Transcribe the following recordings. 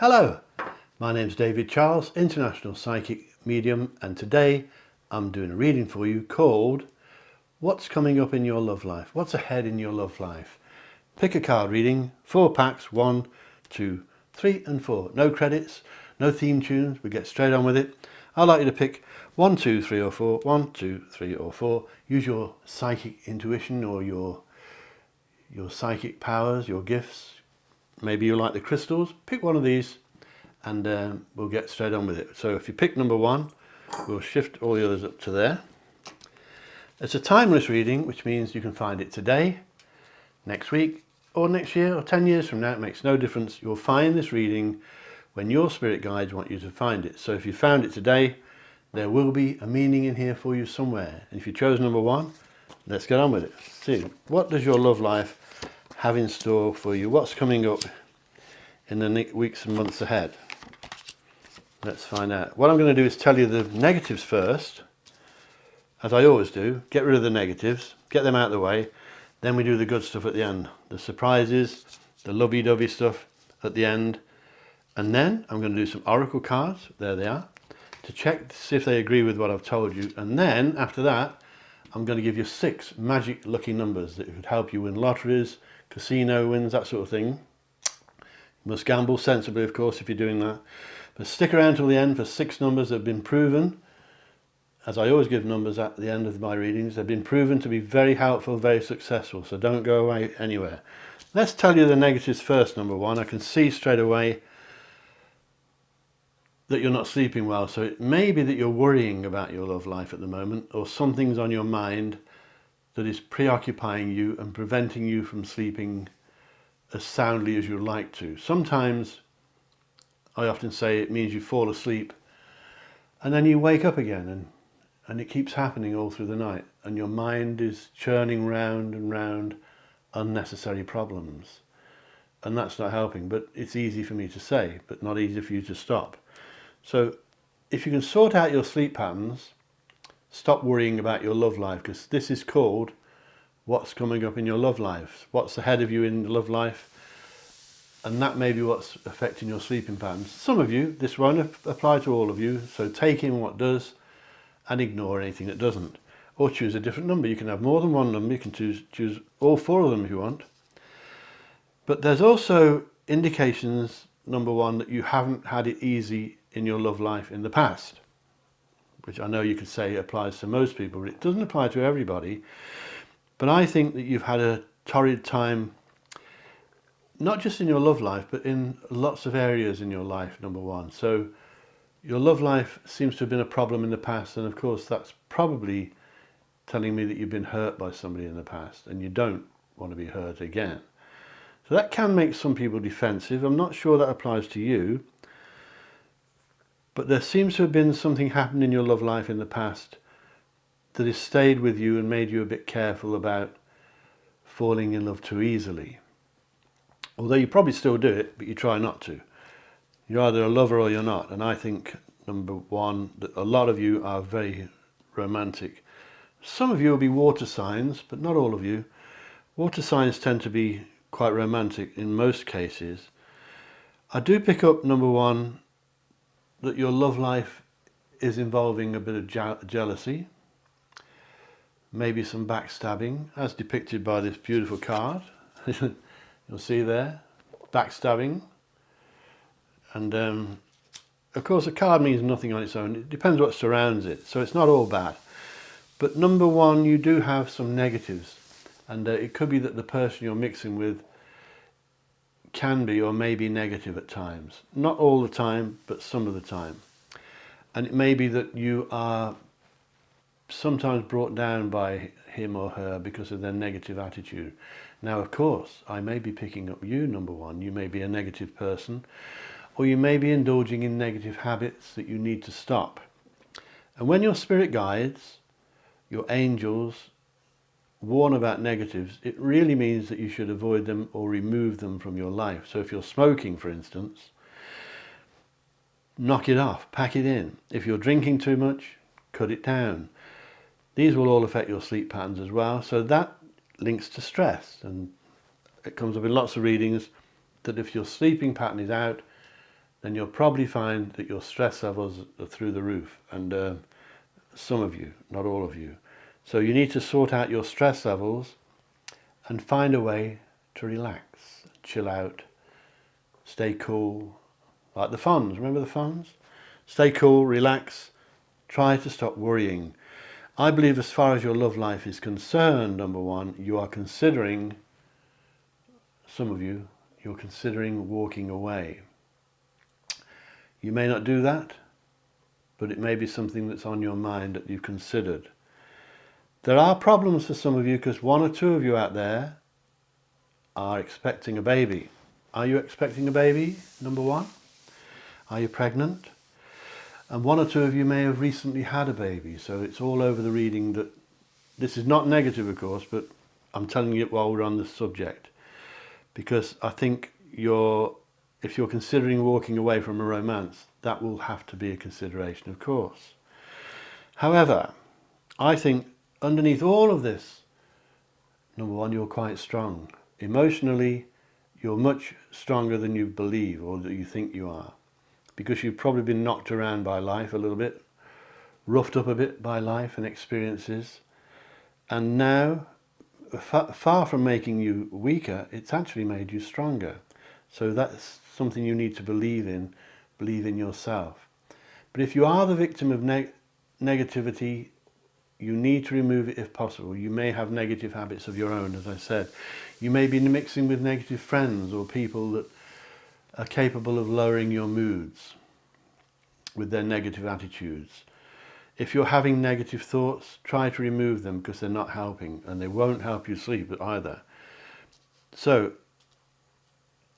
Hello, my name's David Charles, International Psychic Medium, and today I'm doing a reading for you called What's Coming Up in Your Love Life? What's Ahead in Your Love Life? Pick a card reading, 4 packs, 1, 2, 3 and 4. No credits, no theme tunes, we get straight on with it. I'd like you to pick 1, 2, 3 or 4, 1, 2, 3 or 4. Use your psychic intuition or your psychic powers, your gifts. Maybe you like the crystals, pick one of these and we'll get straight on with it. So if you pick number 1, we'll shift all the others up to there. It's a timeless reading, which means you can find it today, next week, or next year, or 10 years from now. It makes no difference. You'll find this reading when your spirit guides want you to find it. So if you found it today, there will be a meaning in here for you somewhere. And if you chose number 1, let's get on with it. See, what does your love life have in store for you? What's coming up in the weeks and months ahead? Let's find out. What I'm going to do is tell you the negatives first, as I always do. Get rid of the negatives, get them out of the way, then we do the good stuff at the end. The surprises, the lovey-dovey stuff at the end. And then I'm going to do some oracle cards, there they are, to check to see if they agree with what I've told you. And then after that, I'm going to give you 6 magic lucky numbers that would help you win lotteries, casino wins, that sort of thing. You must gamble sensibly, of course, if you're doing that. But stick around till the end for 6 numbers that have been proven, as I always give numbers at the end of my readings, they've been proven to be very helpful, very successful, so don't go away anywhere. Let's tell you the negatives first, number 1. I can see straight away that you're not sleeping well, so it may be that you're worrying about your love life at the moment, or something's on your mind that is preoccupying you and preventing you from sleeping as soundly as you'd like to. Sometimes, I often say, it means you fall asleep and then you wake up again, and it keeps happening all through the night, and your mind is churning round and round unnecessary problems, and that's not helping. But it's easy for me to say, but not easy for you to stop. So if you can sort out your sleep patterns, stop worrying about your love life, because this is called what's coming up in your love life, what's ahead of you in the love life, and that may be what's affecting your sleeping patterns. Some of you, this won't apply to all of you, so take in what does and ignore anything that doesn't. Or choose a different number. You can have more than one number, you can choose all 4 of them if you want. But there's also indications, number 1, that you haven't had it easy in your love life in the past, which I know you could say applies to most people, but it doesn't apply to everybody. But I think that you've had a torrid time, not just in your love life, but in lots of areas in your life, number 1. So your love life seems to have been a problem in the past, and of course that's probably telling me that you've been hurt by somebody in the past and you don't want to be hurt again. So that can make some people defensive. I'm not sure that applies to you, but there seems to have been something happened in your love life in the past that has stayed with you and made you a bit careful about falling in love too easily. Although you probably still do it, but you try not to. You're either a lover or you're not. And I think, number 1, that a lot of you are very romantic. Some of you will be water signs, but not all of you. Water signs tend to be quite romantic in most cases. I do pick up, number 1, that your love life is involving a bit of jealousy, maybe some backstabbing, as depicted by this beautiful card. You'll see there, backstabbing. And of course a card means nothing on its own. It depends what surrounds it, so it's not all bad. But number 1, you do have some negatives, and it could be that the person you're mixing with can be or may be negative at times. Not all the time, but some of the time. And it may be that you are sometimes brought down by him or her because of their negative attitude. Now, of course, I may be picking up you, number 1. You may be a negative person, or you may be indulging in negative habits that you need to stop. And when your spirit guides, your angels, warn about negatives, it really means that you should avoid them or remove them from your life. So if you're smoking, for instance, knock it off, pack it in. If you're drinking too much, cut it down. These will all affect your sleep patterns as well. So that links to stress, and it comes up in lots of readings that if your sleeping pattern is out, then you'll probably find that your stress levels are through the roof, and some of you, not all of you. So you need to sort out your stress levels and find a way to relax, chill out, stay cool, like the Fonz. Remember the Fonz? Stay cool, relax, try to stop worrying. I believe as far as your love life is concerned, number one, you are considering, some of you, you're considering walking away. You may not do that, but it may be something that's on your mind that you've considered. There are problems for some of you because one or two of you out there are expecting a baby. Are you expecting a baby, number one? Are you pregnant? And one or two of you may have recently had a baby, so it's all over the reading that this is not negative, of course, but I'm telling you it while we're on the subject, because I think if you're considering walking away from a romance, that will have to be a consideration, of course. However, I think underneath all of this, number one, you're quite strong. Emotionally, you're much stronger than you believe or that you think you are, because you've probably been knocked around by life a little bit, roughed up a bit by life and experiences, and now, far from making you weaker, it's actually made you stronger. So that's something you need to believe in yourself. But if you are the victim of negativity, you need to remove it if possible. You may have negative habits of your own, as I said. You may be mixing with negative friends or people that are capable of lowering your moods with their negative attitudes. If you're having negative thoughts, try to remove them because they're not helping and they won't help you sleep either. So,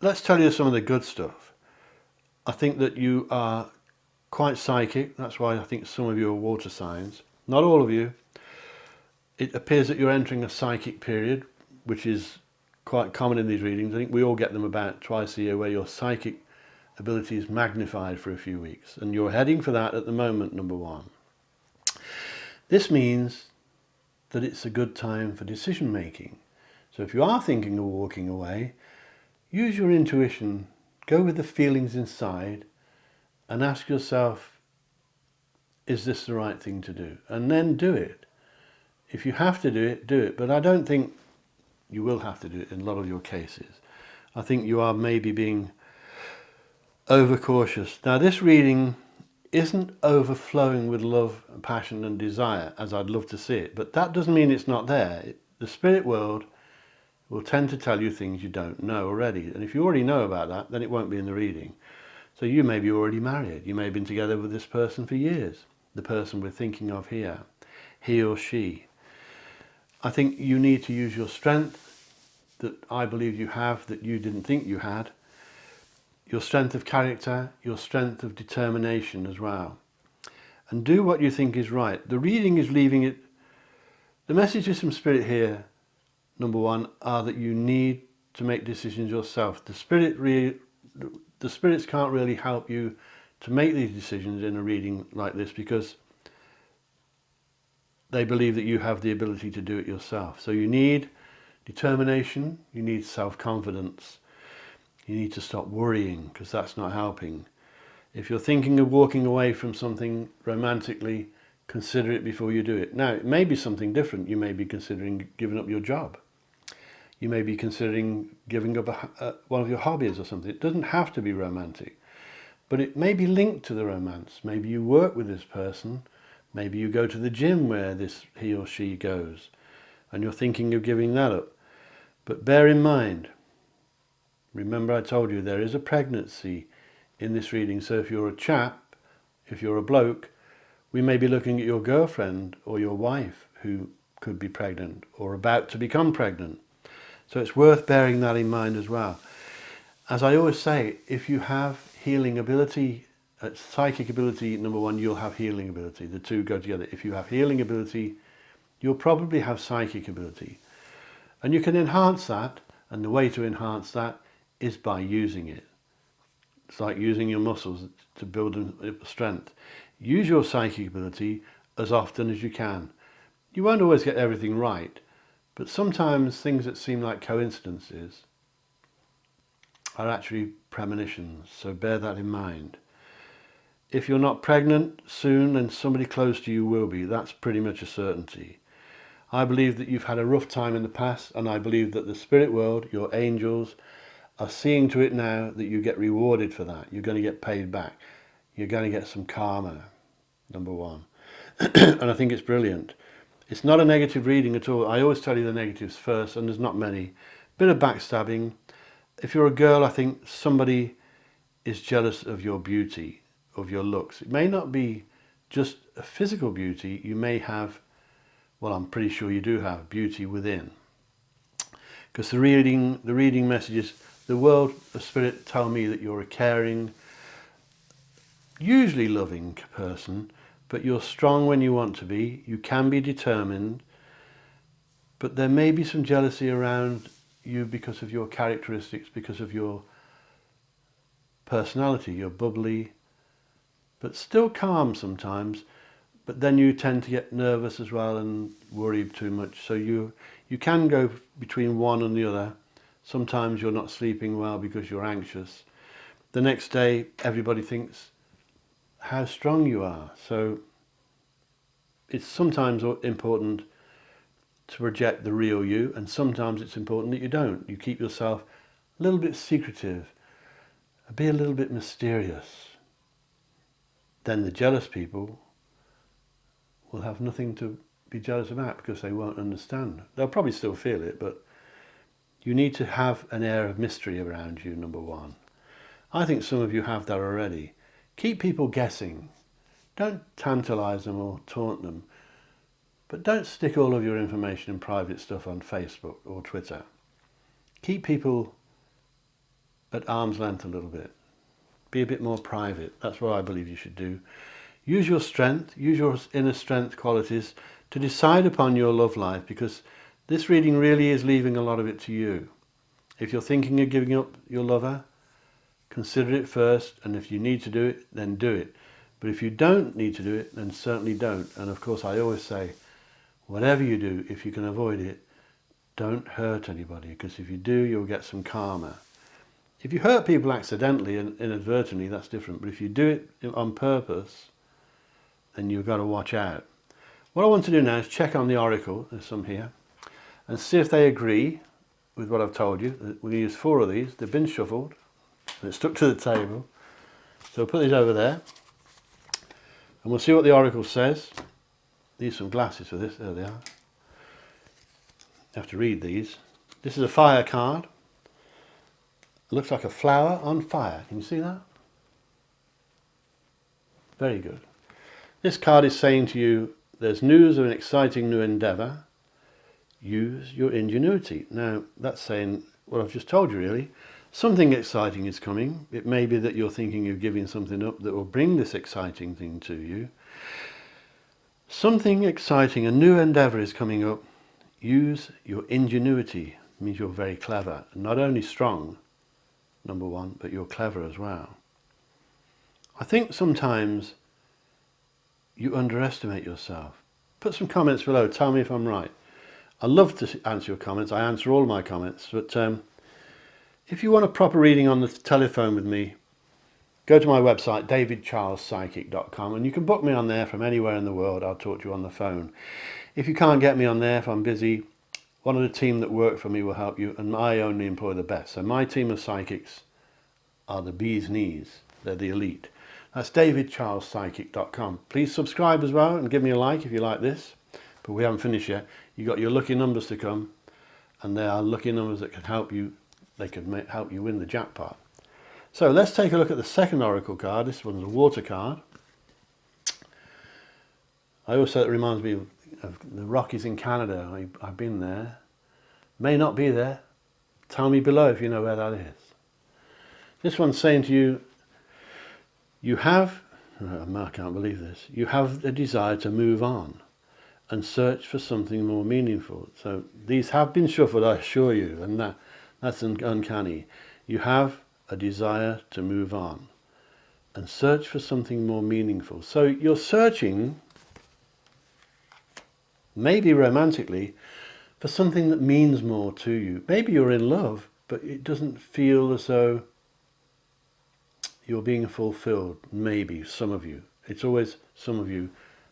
let's tell you some of the good stuff. I think that you are quite psychic. That's why I think some of you are water signs. Not all of you. It appears that you're entering a psychic period, which is quite common in these readings. I think we all get them about twice a year, where your psychic ability is magnified for a few weeks. And you're heading for that at the moment, number one. This means that it's a good time for decision making. So if you are thinking of walking away, use your intuition, go with the feelings inside and ask yourself, is this the right thing to do? And then do it. If you have to do it, do it. But I don't think you will have to do it in a lot of your cases. I think you are maybe being overcautious. Now this reading isn't overflowing with love, passion and desire, as I'd love to see it, but that doesn't mean it's not there. The spirit world will tend to tell you things you don't know already, and if you already know about that, then it won't be in the reading. So you may be already married, you may have been together with this person for years, the person we're thinking of here, he or she. I think you need to use your strength that I believe you have that you didn't think you had, your strength of character, your strength of determination as well. And do what you think is right. The reading is leaving it. The messages from Spirit here, number one, are that you need to make decisions yourself. The spirits can't really help you to make these decisions in a reading like this because they believe that you have the ability to do it yourself. So you need determination, you need self-confidence. You need to stop worrying because that's not helping. If you're thinking of walking away from something romantically, consider it before you do it. Now, it may be something different. You may be considering giving up your job. You may be considering giving up one of your hobbies or something. It doesn't have to be romantic, but it may be linked to the romance. Maybe you work with this person. Maybe you go to the gym where he or she goes, and you're thinking of giving that up. But bear in mind, remember I told you there is a pregnancy in this reading, so if you're a chap, if you're a bloke, we may be looking at your girlfriend or your wife who could be pregnant or about to become pregnant. So it's worth bearing that in mind as well. As I always say, if you have healing ability, psychic ability, number one, you'll have healing ability. The two go together. If you have healing ability, you'll probably have psychic ability. And you can enhance that, and the way to enhance that is by using it. It's like using your muscles to build strength. Use your psychic ability as often as you can. You won't always get everything right, but sometimes things that seem like coincidences are actually premonitions, so bear that in mind. If you're not pregnant soon, then somebody close to you will be. That's pretty much a certainty. I believe that you've had a rough time in the past, and I believe that the spirit world, your angels, are seeing to it now that you get rewarded for that. You're going to get paid back. You're going to get some karma, number one. And I think it's brilliant. It's not a negative reading at all. I always tell you the negatives first, and there's not many. Bit of backstabbing. If you're a girl, I think somebody is jealous of your beauty, of your looks. It may not be just a physical beauty. You may have, well, I'm pretty sure you do have beauty within. Because the reading messages, the world of spirit tell me that you're a caring, usually loving person, but you're strong when you want to be. You can be determined, but there may be some jealousy around you because of your characteristics, because of your personality. You're bubbly, but still calm sometimes. But then you tend to get nervous as well and worry too much. So you can go between one and the other. Sometimes you're not sleeping well because you're anxious. The next day, everybody thinks how strong you are. So it's sometimes important to project the real you, and sometimes it's important that you don't. You keep yourself a little bit secretive, be a little bit mysterious. Then the jealous people will have nothing to be jealous about because they won't understand. They'll probably still feel it, but you need to have an air of mystery around you, number one. I think some of you have that already. Keep people guessing. Don't tantalize them or taunt them. But don't stick all of your information and private stuff on Facebook or Twitter. Keep people at arm's length a little bit. Be a bit more private. That's what I believe you should do. Use your strength, use your inner strength qualities to decide upon your love life, because this reading really is leaving a lot of it to you. If you're thinking of giving up your lover, consider it first, and if you need to do it, then do it. But if you don't need to do it, then certainly don't. And of course, I always say, whatever you do, if you can avoid it, don't hurt anybody, because if you do, you'll get some karma. If you hurt people accidentally and inadvertently, that's different. But if you do it on purpose, then you've got to watch out. What I want to do now is check on the oracle, there's some here, and see if they agree with what I've told you. We're going to use 4 of these. They've been shuffled. They're stuck to the table. So we'll put these over there, and we'll see what the oracle says. Need some glasses for this. There they are. You have to read these. This is a fire card. It looks like a flower on fire. Can you see that? Very good. This card is saying to you, there's news of an exciting new endeavour. Use your ingenuity. Now, that's saying what I've just told you, really. Something exciting is coming. It may be that you're thinking of giving something up that will bring this exciting thing to you. Something exciting, a new endeavour is coming up. Use your ingenuity. It means you're very clever. Not only strong, number one, but you're clever as well. I think sometimes you underestimate yourself. Put some comments below. Tell me if I'm right. I love to answer your comments. I answer all my comments. But if you want a proper reading on the telephone with me, go to my website, davidcharlespsychic.com, and you can book me on there from anywhere in the world. I'll talk to you on the phone. If you can't get me on there, if I'm busy, one of the team that work for me will help you, and I only employ the best. So my team of psychics are the bee's knees. They're the elite. That's davidcharlespsychic.com. Please subscribe as well and give me a like if you like this. But we haven't finished yet. You've got your lucky numbers to come, and they are lucky numbers that can help you. They can help you win the jackpot. So let's take a look at the second oracle card. This one's a water card. I always say it reminds me of the Rockies in Canada. I've been there. May not be there. Tell me below if you know where that is. This one's saying to you, you have, I can't believe this, you have a desire to move on and search for something more meaningful. So these have been shuffled, I assure you, and that's uncanny. You have a desire to move on and search for something more meaningful. So you're searching, maybe romantically, for something that means more to you. Maybe you're in love but it doesn't feel as though you're being fulfilled. Maybe some of you. It's always some of you.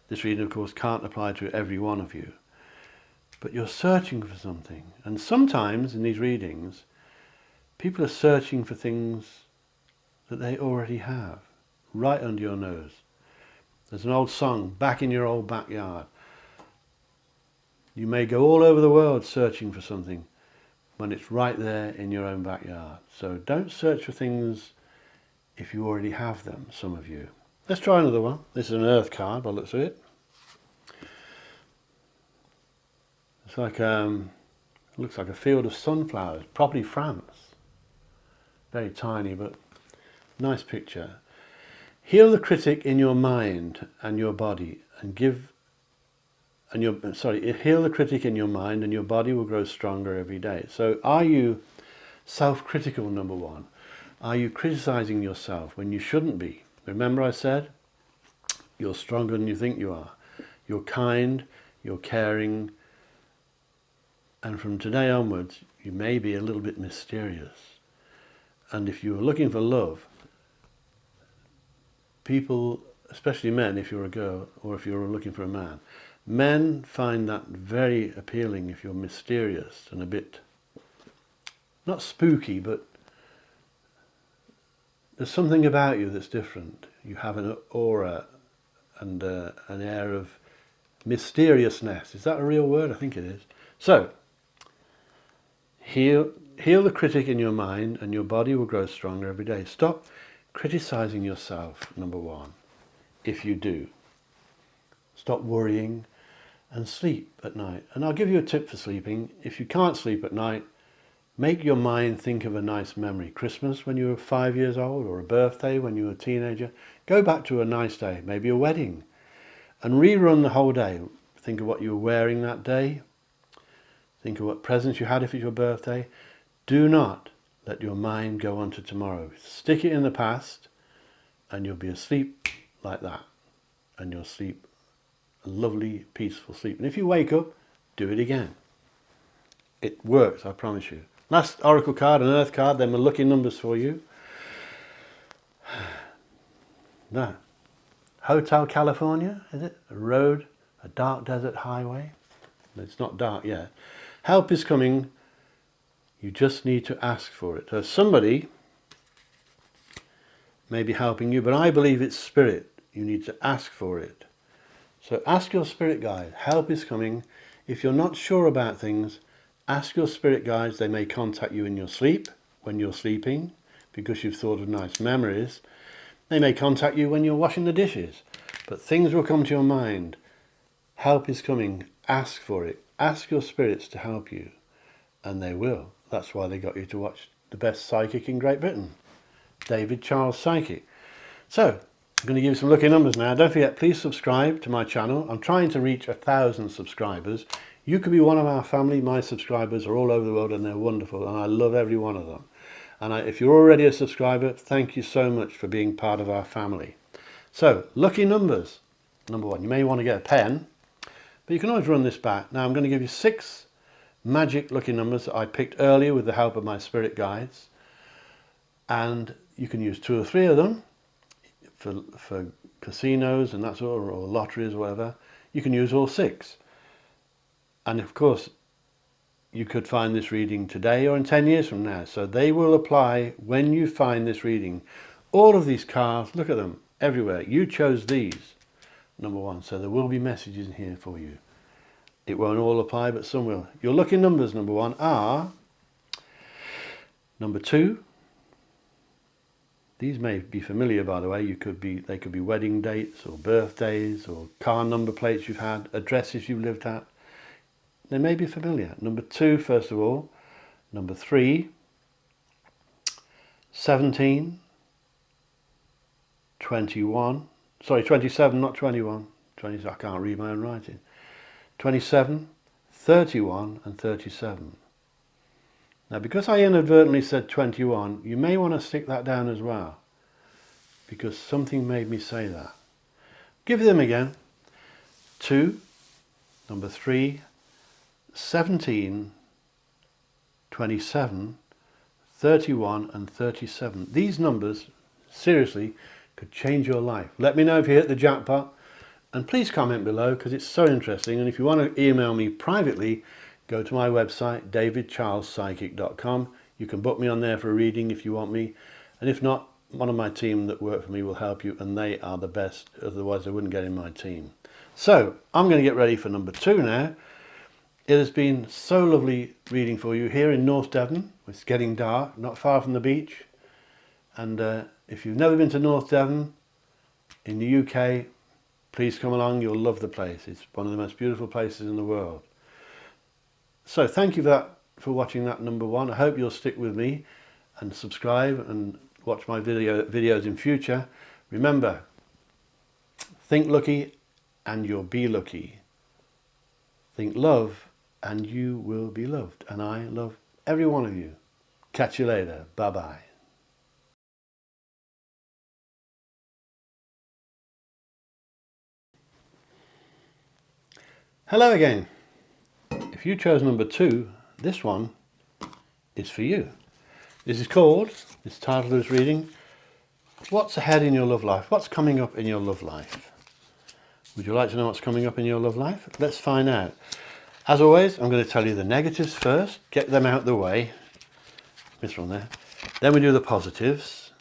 This reading, of course, can't apply to every one of you. But you're searching for something. And sometimes in these readings, people are searching for things that they already have, right under your nose. There's an old song, back in your old backyard. You may go all over the world searching for something when it's right there in your own backyard. So don't search for things if you already have them, some of you. Let's try another one. This is an earth card by the looks of it. It's like, looks like a field of sunflowers, probably France. Very tiny, but nice picture. Heal the critic in your mind and your body, and heal the critic in your mind, and your body will grow stronger every day. So are you self-critical, number one? Are you criticizing yourself when you shouldn't be? Remember I said, you're stronger than you think you are. You're kind, you're caring, and from today onwards, you may be a little bit mysterious. And if you're looking for love, people, especially men if you're a girl, or if you're looking for a man, men find that very appealing if you're mysterious and a bit, not spooky, but there's something about you that's different. You have an aura and an air of mysteriousness. Is that a real word? I think it is. So, heal the critic in your mind, and your body will grow stronger every day. Stop criticizing yourself, number one, if you do. Stop worrying and sleep at night. And I'll give you a tip for sleeping. If you can't sleep at night, make your mind think of a nice memory. Christmas when you were 5 years old, or a birthday when you were a teenager. Go back to a nice day, maybe a wedding, and rerun the whole day. Think of what you were wearing that day. Think of what presents you had if it's your birthday. Do not let your mind go on to tomorrow. Stick it in the past, and you'll be asleep like that. And you'll sleep a lovely, peaceful sleep. And if you wake up, do it again. It works, I promise you. Last oracle card, an earth card, then we're lucky numbers for you. Now, Hotel California, is it? A road, a dark desert highway. It's not dark yet. Help is coming. You just need to ask for it. So somebody may be helping you, but I believe it's spirit. You need to ask for it. So ask your spirit guide. Help is coming. If you're not sure about things, ask your spirit guides. They may contact you in your sleep, when you're sleeping, because you've thought of nice memories. They may contact you when you're washing the dishes, but things will come to your mind. Help is coming. Ask for it. Ask your spirits to help you, and they will. That's why they got you to watch the best psychic in Great Britain, David Charles Psychic. So, I'm going to give you some lucky numbers now. Don't forget, please subscribe to my channel. I'm trying to reach 1,000 subscribers. You could be one of our family. My subscribers are all over the world, and they're wonderful, and I love every one of them. And if you're already a subscriber, thank you so much for being part of our family. So, lucky numbers. Number one, you may want to get a pen, but you can always run this back. Now I'm going to give you 6 magic lucky numbers that I picked earlier with the help of my spirit guides. And you can use 2 or 3 of them for casinos and that sort of, or lotteries or whatever. You can use all 6. And of course, you could find this reading today or in 10 years from now. So they will apply when you find this reading. All of these cards, look at them everywhere. You chose these, number one. So there will be messages in here for you. It won't all apply, but some will. Your lucky numbers, number one, are number 2. These may be familiar, by the way. They could be wedding dates or birthdays or car number plates you've had, addresses you've lived at. They may be familiar. Number 2, first of all. Number 3, 17, 21. Sorry, 27, not 21. 20, I can't read my own writing. 27, 31 and 37. Now because I inadvertently said 21, you may want to stick that down as well, because something made me say that. Give them again. 2, number 3, 17, 27, 31 and 37. These numbers, seriously, could change your life. Let me know if you hit the jackpot, and please comment below because it's so interesting. And if you want to email me privately, go to my website, davidcharlespsychic.com. You can book me on there for a reading if you want me, and if not, one of my team that work for me will help you, and they are the best, otherwise they wouldn't get in my team. So I'm going to get ready for number 2 now. It has been so lovely reading for you here in North Devon. It's getting dark, not far from the beach. And if you've never been to North Devon in the UK, please come along. You'll love the place. It's one of the most beautiful places in the world. So thank you for watching that number 1. I hope you'll stick with me and subscribe and watch my videos in future. Remember, think lucky and you'll be lucky. Think love and you will be loved. And I love every one of you. Catch you later. Bye-bye. Hello again. If you chose number 2, this one is for you. This title of this reading, What's Ahead in Your Love Life? What's coming up in your love life? Would you like to know what's coming up in your love life? Let's find out. As always, I'm going to tell you the negatives first, get them out of the way. This one there. Then we do the positives,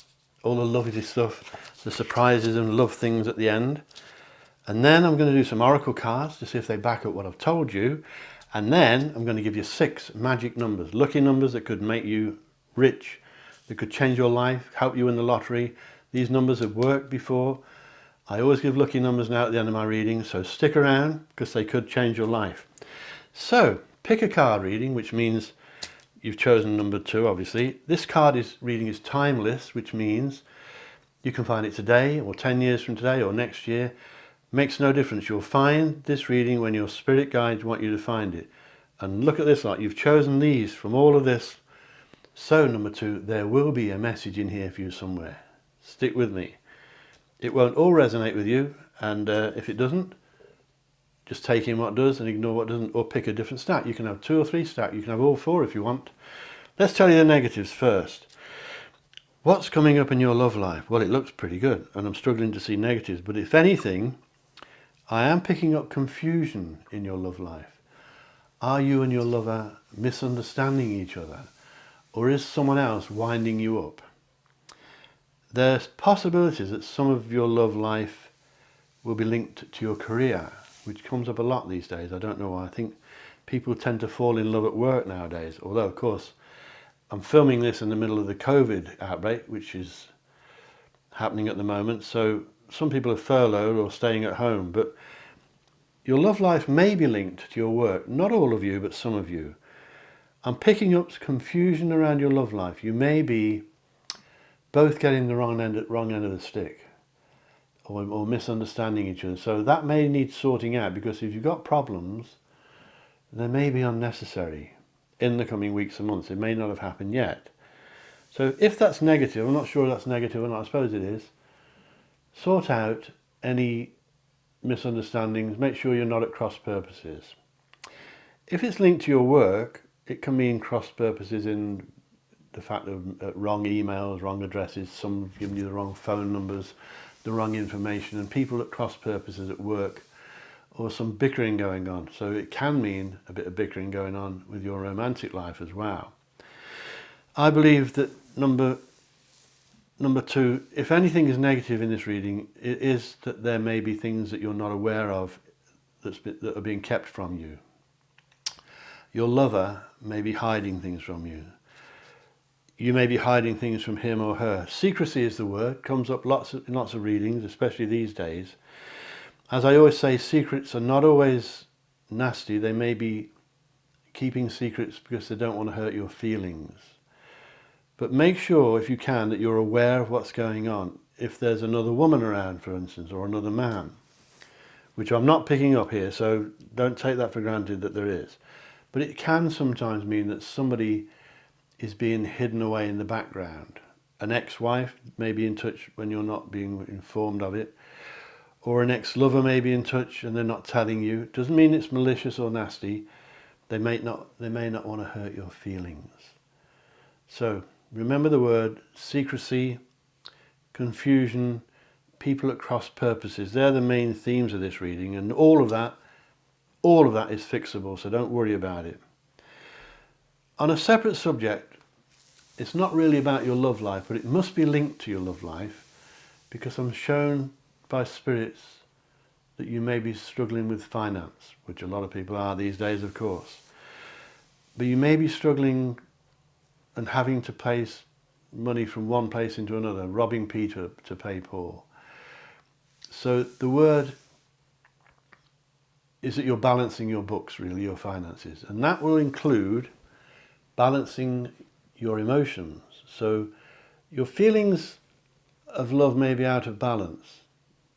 all the lovely stuff, the surprises and love things at the end. And then I'm going to do some oracle cards to see if they back up what I've told you. And then I'm going to give you 6 magic numbers, lucky numbers that could make you rich, that could change your life, help you win the lottery. These numbers have worked before. I always give lucky numbers now at the end of my reading, so stick around because they could change your life. So pick a card reading, which means you've chosen number 2, obviously. This reading is timeless, which means you can find it today or 10 years from today or next year. Makes no difference. You'll find this reading when your spirit guides want you to find it. And look at this lot. You've chosen these from all of this. So number 2, there will be a message in here for you somewhere. Stick with me. It won't all resonate with you, and if it doesn't, just take in what does and ignore what doesn't, or pick a different stack. You can have 2 or 3 stacks. You can have all 4 if you want. Let's tell you the negatives first. What's coming up in your love life? Well, it looks pretty good, and I'm struggling to see negatives, but if anything, I am picking up confusion in your love life. Are you and your lover misunderstanding each other? Or is someone else winding you up? There's possibilities that some of your love life will be linked to your career, which comes up a lot these days. I don't know why. I think people tend to fall in love at work nowadays. Although, of course, I'm filming this in the middle of the COVID outbreak, which is happening at the moment. So some people are furloughed or staying at home, but your love life may be linked to your work. Not all of you, but some of you. I'm picking up confusion around your love life. You may be both getting the wrong end of the stick or misunderstanding each other. So that may need sorting out, because if you've got problems, they may be unnecessary in the coming weeks and months. It may not have happened yet. So if that's negative, I'm not sure that's negative or not, I suppose it is, sort out any misunderstandings, make sure you're not at cross purposes. If it's linked to your work, it can mean cross purposes in the fact of wrong emails, wrong addresses, some giving you the wrong phone numbers, the wrong information, and people at cross purposes at work, or some bickering going on. So it can mean a bit of bickering going on with your romantic life as well. I believe that number 2, if anything is negative in this reading, it is that there may be things that you're not aware of that are being kept from you. Your lover may be hiding things from you. You may be hiding things from him or her. Secrecy is the word, comes up in lots of readings, especially these days. As I always say, secrets are not always nasty. They may be keeping secrets because they don't want to hurt your feelings. But make sure, if you can, that you're aware of what's going on. If there's another woman around, for instance, or another man, which I'm not picking up here, so don't take that for granted that there is. But it can sometimes mean that somebody is being hidden away in the background. An ex-wife may be in touch when you're not being informed of it, or an ex-lover may be in touch and they're not telling you. It doesn't mean it's malicious or nasty. They may not want to hurt your feelings. So Remember the word secrecy, confusion, people at cross purposes. They're the main themes of this reading, and all of that is fixable, so don't worry about it. On a separate subject, it's not really about your love life, but it must be linked to your love life, because I'm shown by spirits that you may be struggling with finance, which a lot of people are these days, of course. But you may be struggling and having to place money from one place into another, robbing Peter to pay Paul. So the word is that you're balancing your books, really, your finances. And that will include balancing your emotions. So your feelings of love may be out of balance.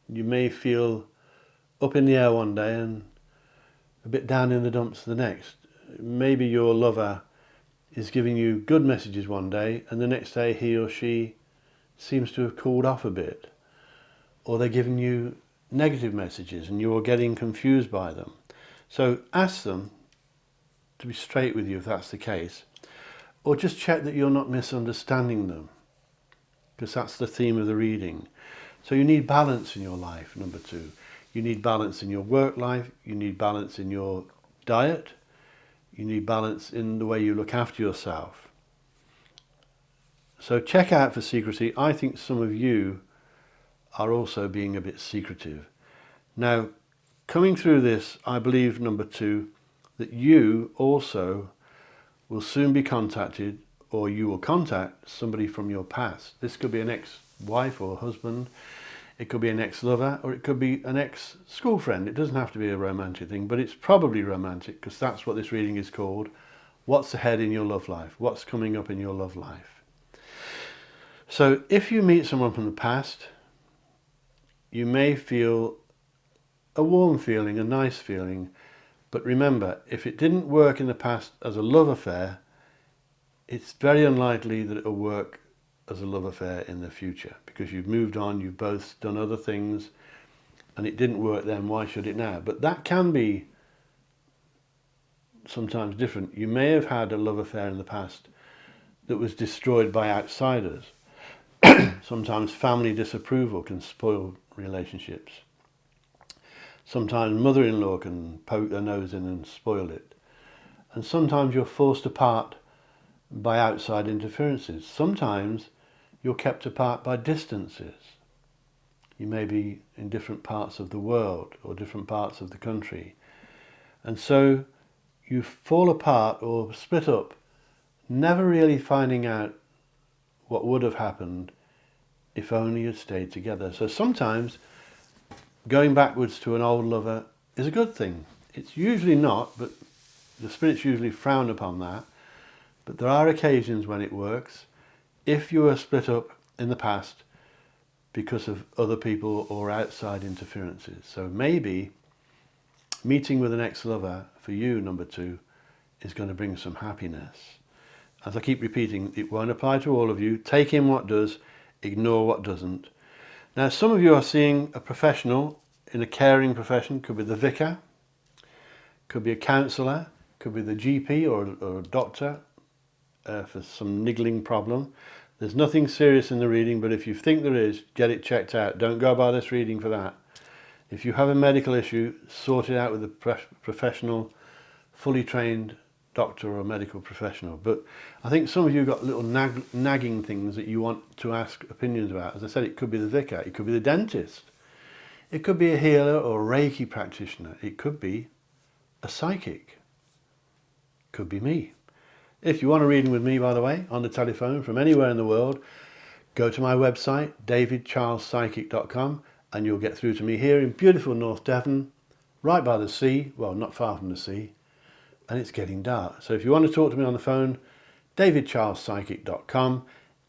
You may feel up in the air one day and a bit down in the dumps the next. Maybe your lover is giving you good messages one day and the next day he or she seems to have cooled off a bit. Or they're giving you negative messages and you're getting confused by them. So ask them to be straight with you if that's the case. Or just check that you're not misunderstanding them, because that's the theme of the reading. So you need balance in your life, number 2. You need balance in your work life, you need balance in your diet, you need balance in the way you look after yourself. So check out for secrecy. I think some of you are also being a bit secretive. Now, coming through this, I believe, number 2, that you also will soon be contacted, or you will contact somebody from your past. This could be an ex-wife or husband, it could be an ex-lover, or it could be an ex-school friend. It doesn't have to be a romantic thing, but it's probably romantic, because that's what this reading is called. What's ahead in your love life? What's coming up in your love life? So if you meet someone from the past, you may feel a warm feeling, a nice feeling, but remember, if it didn't work in the past as a love affair, it's very unlikely that it will work as a love affair in the future, because you've moved on, you've both done other things, and it didn't work then, why should it now? But that can be sometimes different. You may have had a love affair in the past that was destroyed by outsiders. Sometimes family disapproval can spoil relationships. Sometimes mother-in-law can poke their nose in and spoil it. And sometimes you're forced apart by outside interferences. Sometimes you're kept apart by distances. You may be in different parts of the world or different parts of the country. And so you fall apart or split up, never really finding out what would have happened if only you'd stayed together. So sometimes going backwards to an old lover is a good thing. It's usually not, but the spirits usually frown upon that. But there are occasions when it works. If you were split up in the past because of other people or outside interferences. So maybe meeting with an ex-lover for you, number 2, is going to bring some happiness. As I keep repeating, it won't apply to all of you. Take in what does, ignore what doesn't. Now, some of you are seeing a professional in a caring profession. Could be the vicar, could be a counsellor, could be the GP or a doctor for some niggling problem. There's nothing serious in the reading, but if you think there is, get it checked out. Don't go by this reading for that. If you have a medical issue, sort it out with a professional, fully trained doctor or medical professional. But I think some of you have got little nagging things that you want to ask opinions about. As I said, it could be the vicar, it could be the dentist, it could be a healer or a Reiki practitioner, it could be a psychic, could be me. If you want a reading with me, by the way, on the telephone from anywhere in the world, go to my website, davidcharlespsychic.com, and you'll get through to me here in beautiful North Devon, right by the sea, well, not far from the sea, and it's getting dark. So if you want to talk to me on the phone, davidcharlespsychic.com.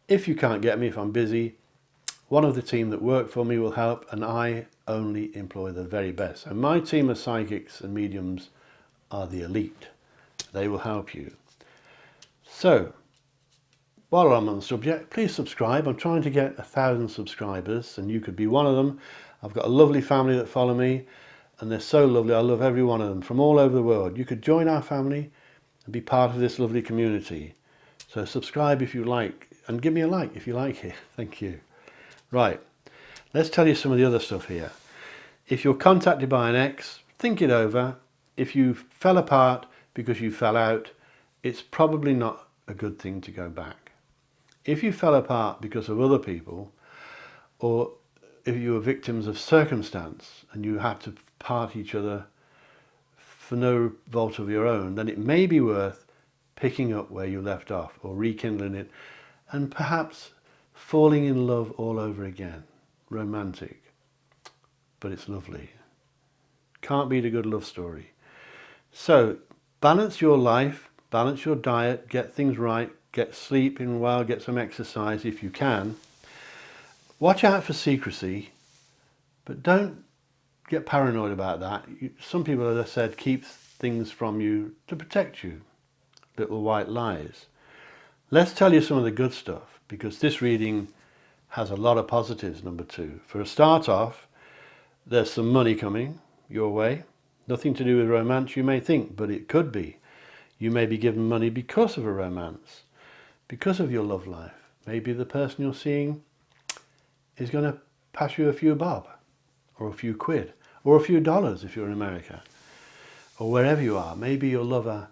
If you can't get me, if I'm busy, one of the team that work for me will help, and I only employ the very best. And my team of psychics and mediums are the elite. They will help you. So, while I'm on the subject, please subscribe. I'm trying to get 1,000 subscribers, and you could be one of them. I've got a lovely family that follow me, and they're so lovely. I love every one of them from all over the world. You could join our family and be part of this lovely community. So subscribe if you like. and give me a like if you like it. Thank you. Right, let's tell you some of the other stuff here. If you're contacted by an ex, think it over. If you fell apart because you fell out, it's probably not a good thing to go back. If you fell apart because of other people, or if you were victims of circumstance and you had to part each other for no fault of your own, then it may be worth picking up where you left off or rekindling it and perhaps falling in love all over again. Romantic, but it's lovely. Can't beat a good love story. So balance your life, balance your diet, get things right, get sleep in a while, get some exercise if you can. Watch out for secrecy, but don't get paranoid about that. Some people, as I said, keep things from you to protect you. Little white lies. Let's tell you some of the good stuff, because this reading has a lot of positives, number 2. For a start off, there's some money coming your way. Nothing to do with romance, you may think, but it could be. You may be given money because of a romance, because of your love life. Maybe the person you're seeing is going to pass you a few bob, or a few quid, or a few dollars if you're in America, or wherever you are. Maybe your lover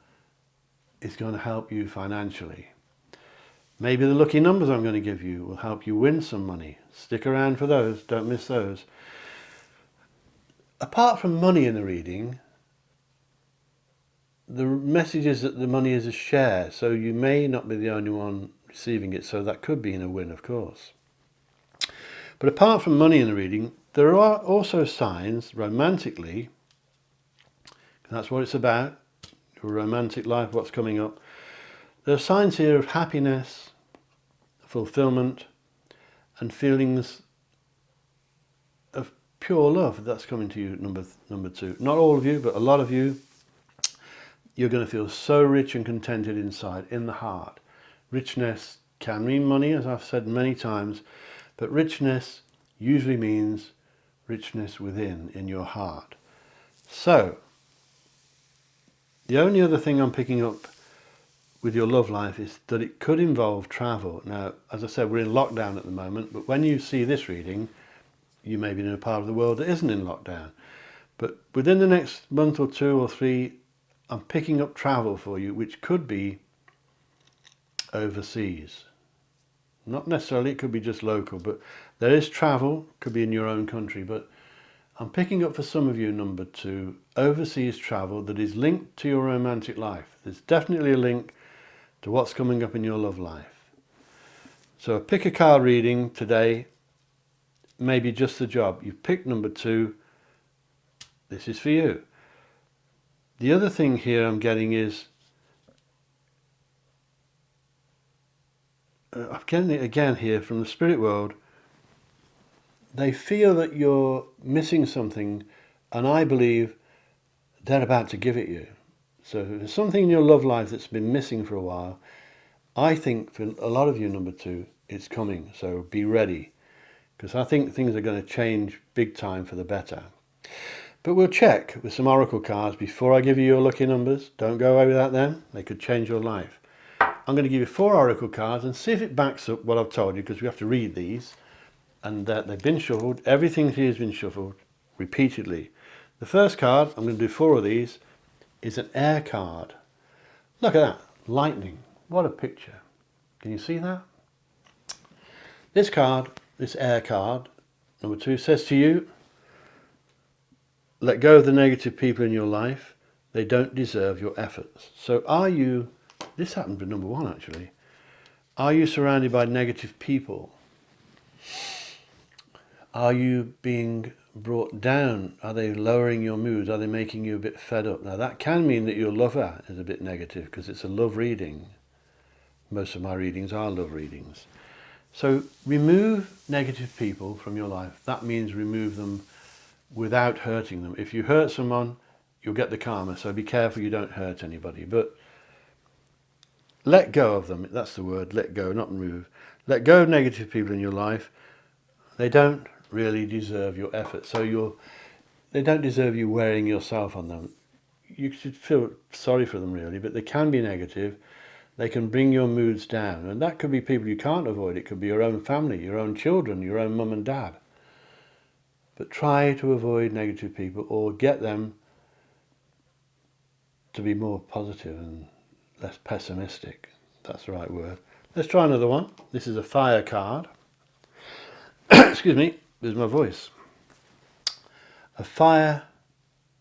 is going to help you financially. Maybe the lucky numbers I'm going to give you will help you win some money. Stick around for those, don't miss those. Apart from money in the reading, the message is that the money is a share, so you may not be the only one receiving it, so that could be in a win, of course. But apart from money in the reading, there are also signs, romantically, and that's what it's about, your romantic life, what's coming up. There are signs here of happiness, fulfillment, and feelings of pure love that's coming to you, number 2. Not all of you, but a lot of you. You're going to feel so rich and contented inside, in the heart. Richness can mean money, as I've said many times, but richness usually means richness within, in your heart. So, the only other thing I'm picking up with your love life is that it could involve travel. Now, as I said, we're in lockdown at the moment, but when you see this reading, you may be in a part of the world that isn't in lockdown. But within the next month or 2 or 3, I'm picking up travel for you, which could be overseas. Not necessarily, it could be just local, but there is travel, could be in your own country, but I'm picking up for some of you, number 2, overseas travel that is linked to your romantic life. There's definitely a link to what's coming up in your love life. So pick a card reading today, maybe just the job. You've picked number 2, this is for you. The other thing here I'm getting is, I'm getting it again here from the spirit world. They feel that you're missing something, and I believe they're about to give it you. So if there's something in your love life that's been missing for a while, I think for a lot of you, number 2, it's coming. So be ready, because I think things are going to change big time for the better. But we'll check with some oracle cards before I give you your lucky numbers. Don't go away without them. They could change your life. I'm going to give you 4 oracle cards and see if it backs up what I've told you, because we have to read these. And they've been shuffled. Everything here has been shuffled repeatedly. The first card, I'm going to do 4 of these, is an air card. Look at that. Lightning. What a picture. Can you see that? This card, this air card, number 2, says to you, let go of the negative people in your life. They don't deserve your efforts. So are you, this happened with number 1 actually, are you surrounded by negative people? Are you being brought down? Are they lowering your mood? Are they making you a bit fed up? Now that can mean that your lover is a bit negative, because it's a love reading. Most of my readings are love readings. So remove negative people from your life. That means remove them without hurting them. If you hurt someone, you'll get the karma, so be careful you don't hurt anybody. But let go of them. That's the word, let go, not remove. Let go of negative people in your life. They don't really deserve your effort. So they don't deserve you wearing yourself on them. You should feel sorry for them really, but they can be negative. They can bring your moods down, and that could be people you can't avoid. It could be your own family, your own children, your own mum and dad. But try to avoid negative people, or get them to be more positive and less pessimistic. That's the right word. Let's try another one. This is a fire card. Excuse me, there's my voice. A fire.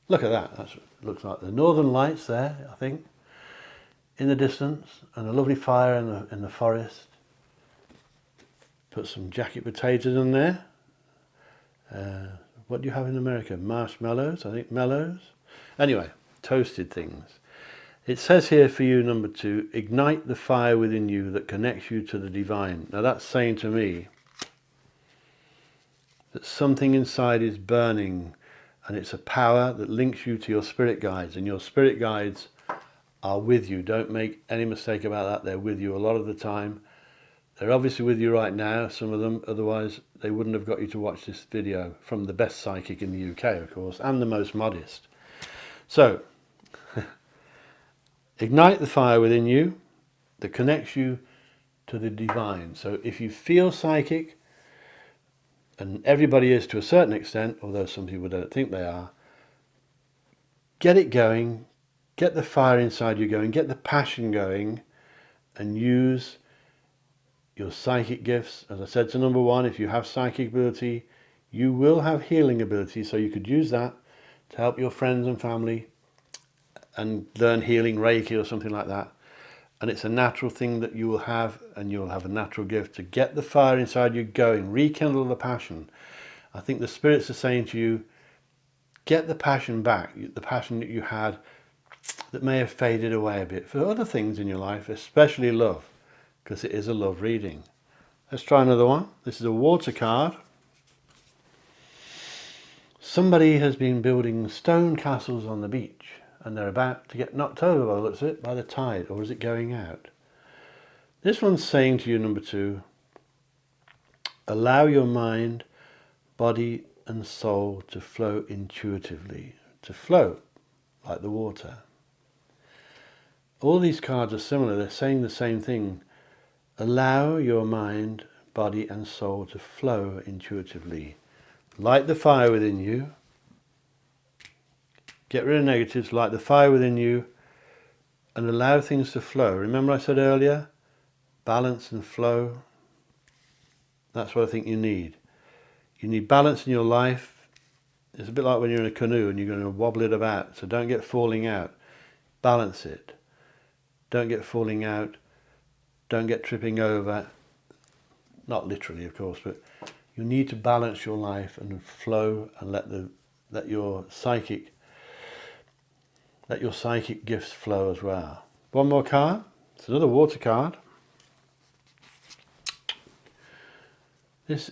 Look at that. That looks like the northern lights there, I think, in the distance, and a lovely fire in the forest. Put some jacket potatoes in there. What do you have in America? Marshmallows, I think, mellows. Anyway, toasted things. It says here for you, number 2, ignite the fire within you that connects you to the divine. Now that's saying to me that something inside is burning, and it's a power that links you to your spirit guides, and your spirit guides are with you. Don't make any mistake about that. They're with you a lot of the time. They're obviously with you right now, some of them, otherwise they wouldn't have got you to watch this video, from the best psychic in the UK, of course, and the most modest. So, ignite the fire within you that connects you to the divine. So if you feel psychic, and everybody is to a certain extent, although some people don't think they are, get it going, get the fire inside you going, get the passion going, and use your psychic gifts. As I said to number 1, if you have psychic ability, you will have healing ability, so you could use that to help your friends and family and learn healing Reiki or something like that. And it's a natural thing that you will have, and you'll have a natural gift to get the fire inside you going, rekindle the passion. I think the spirits are saying to you, get the passion back, the passion that you had that may have faded away a bit for other things in your life, especially love, because it is a love reading. Let's try another one. This is a water card. Somebody has been building stone castles on the beach, and they're about to get knocked over by the looks of it, by the tide, or is it going out? This one's saying to you, number 2, allow your mind, body and soul to flow intuitively, to flow like the water. All these cards are similar. They're saying the same thing. Allow your mind, body and soul to flow intuitively. Light the fire within you. Get rid of negatives, light the fire within you, and allow things to flow. Remember I said earlier, balance and flow. That's what I think you need. You need balance in your life. It's a bit like when you're in a canoe and you're going to wobble it about, so don't get falling out. Balance it. Don't get falling out. Don't get tripping over. Not literally, of course, but you need to balance your life and flow, and let your psychic gifts flow as well. One more card. It's another water card. This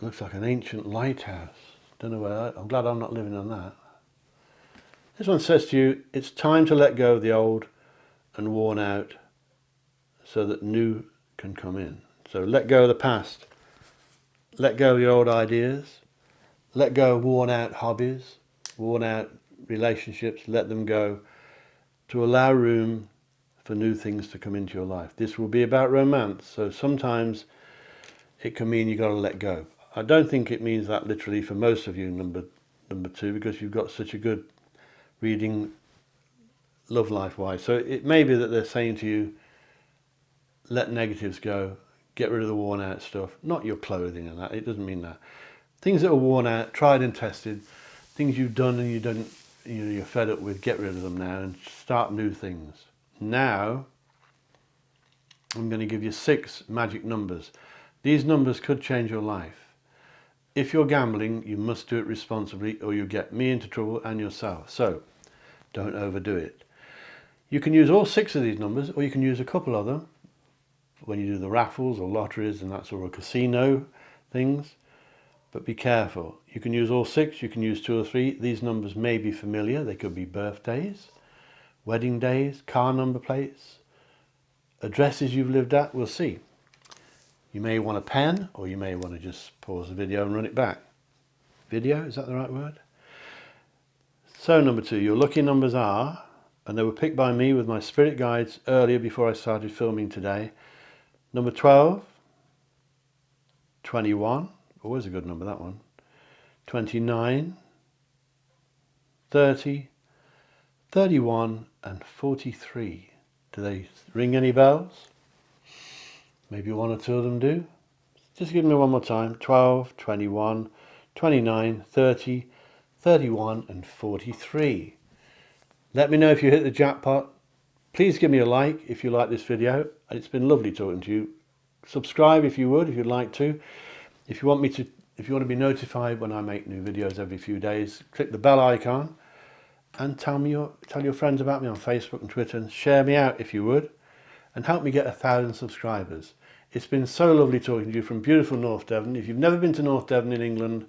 looks like an ancient lighthouse. Don't know where. I'm glad I'm not living on that. This one says to you, it's time to let go of the old and worn out, so that new can come in. So let go of the past. Let go of your old ideas. Let go of worn out hobbies, worn out relationships. Let them go, to allow room for new things to come into your life. This will be about romance, so sometimes it can mean you've got to let go. I don't think it means that literally for most of you, number 2, because you've got such a good reading love life wise. So it may be that they're saying to you, let negatives go, get rid of the worn out stuff, not your clothing and that. It doesn't mean that. Things that are worn out, tried and tested, things you've done and you're fed up with, get rid of them now and start new things. Now I'm going to give you 6 magic numbers. These numbers could change your life. If you're gambling, you must do it responsibly, or you'll get me into trouble and yourself. So don't overdo it. You can use all 6 of these numbers, or you can use a couple of them when you do the raffles or lotteries and that sort of casino things. But be careful. You can use all 6, you can use 2 or 3. These numbers may be familiar. They could be birthdays, wedding days, car number plates, addresses you've lived at. We'll see. You may want a pen, or you may want to just pause the video and run it back. Video, is that the right word? So number 2, your lucky numbers are and they were picked by me with my spirit guides earlier before I started filming today. Number 12, 21, always a good number that one, 29, 30, 31 and 43. Do they ring any bells? Maybe one or two of them do. Just give me one more time. 12, 21, 29, 30, 31 and 43. Let me know if you hit the jackpot. Please give me a like if you like this video. It's been lovely talking to you. Subscribe if you would, if you'd like to. If you want to be notified when I make new videos every few days, click the bell icon and tell your friends about me on Facebook and Twitter, and share me out if you would, and help me get 1,000 subscribers. It's been so lovely talking to you from beautiful North Devon. If you've never been to North Devon in England,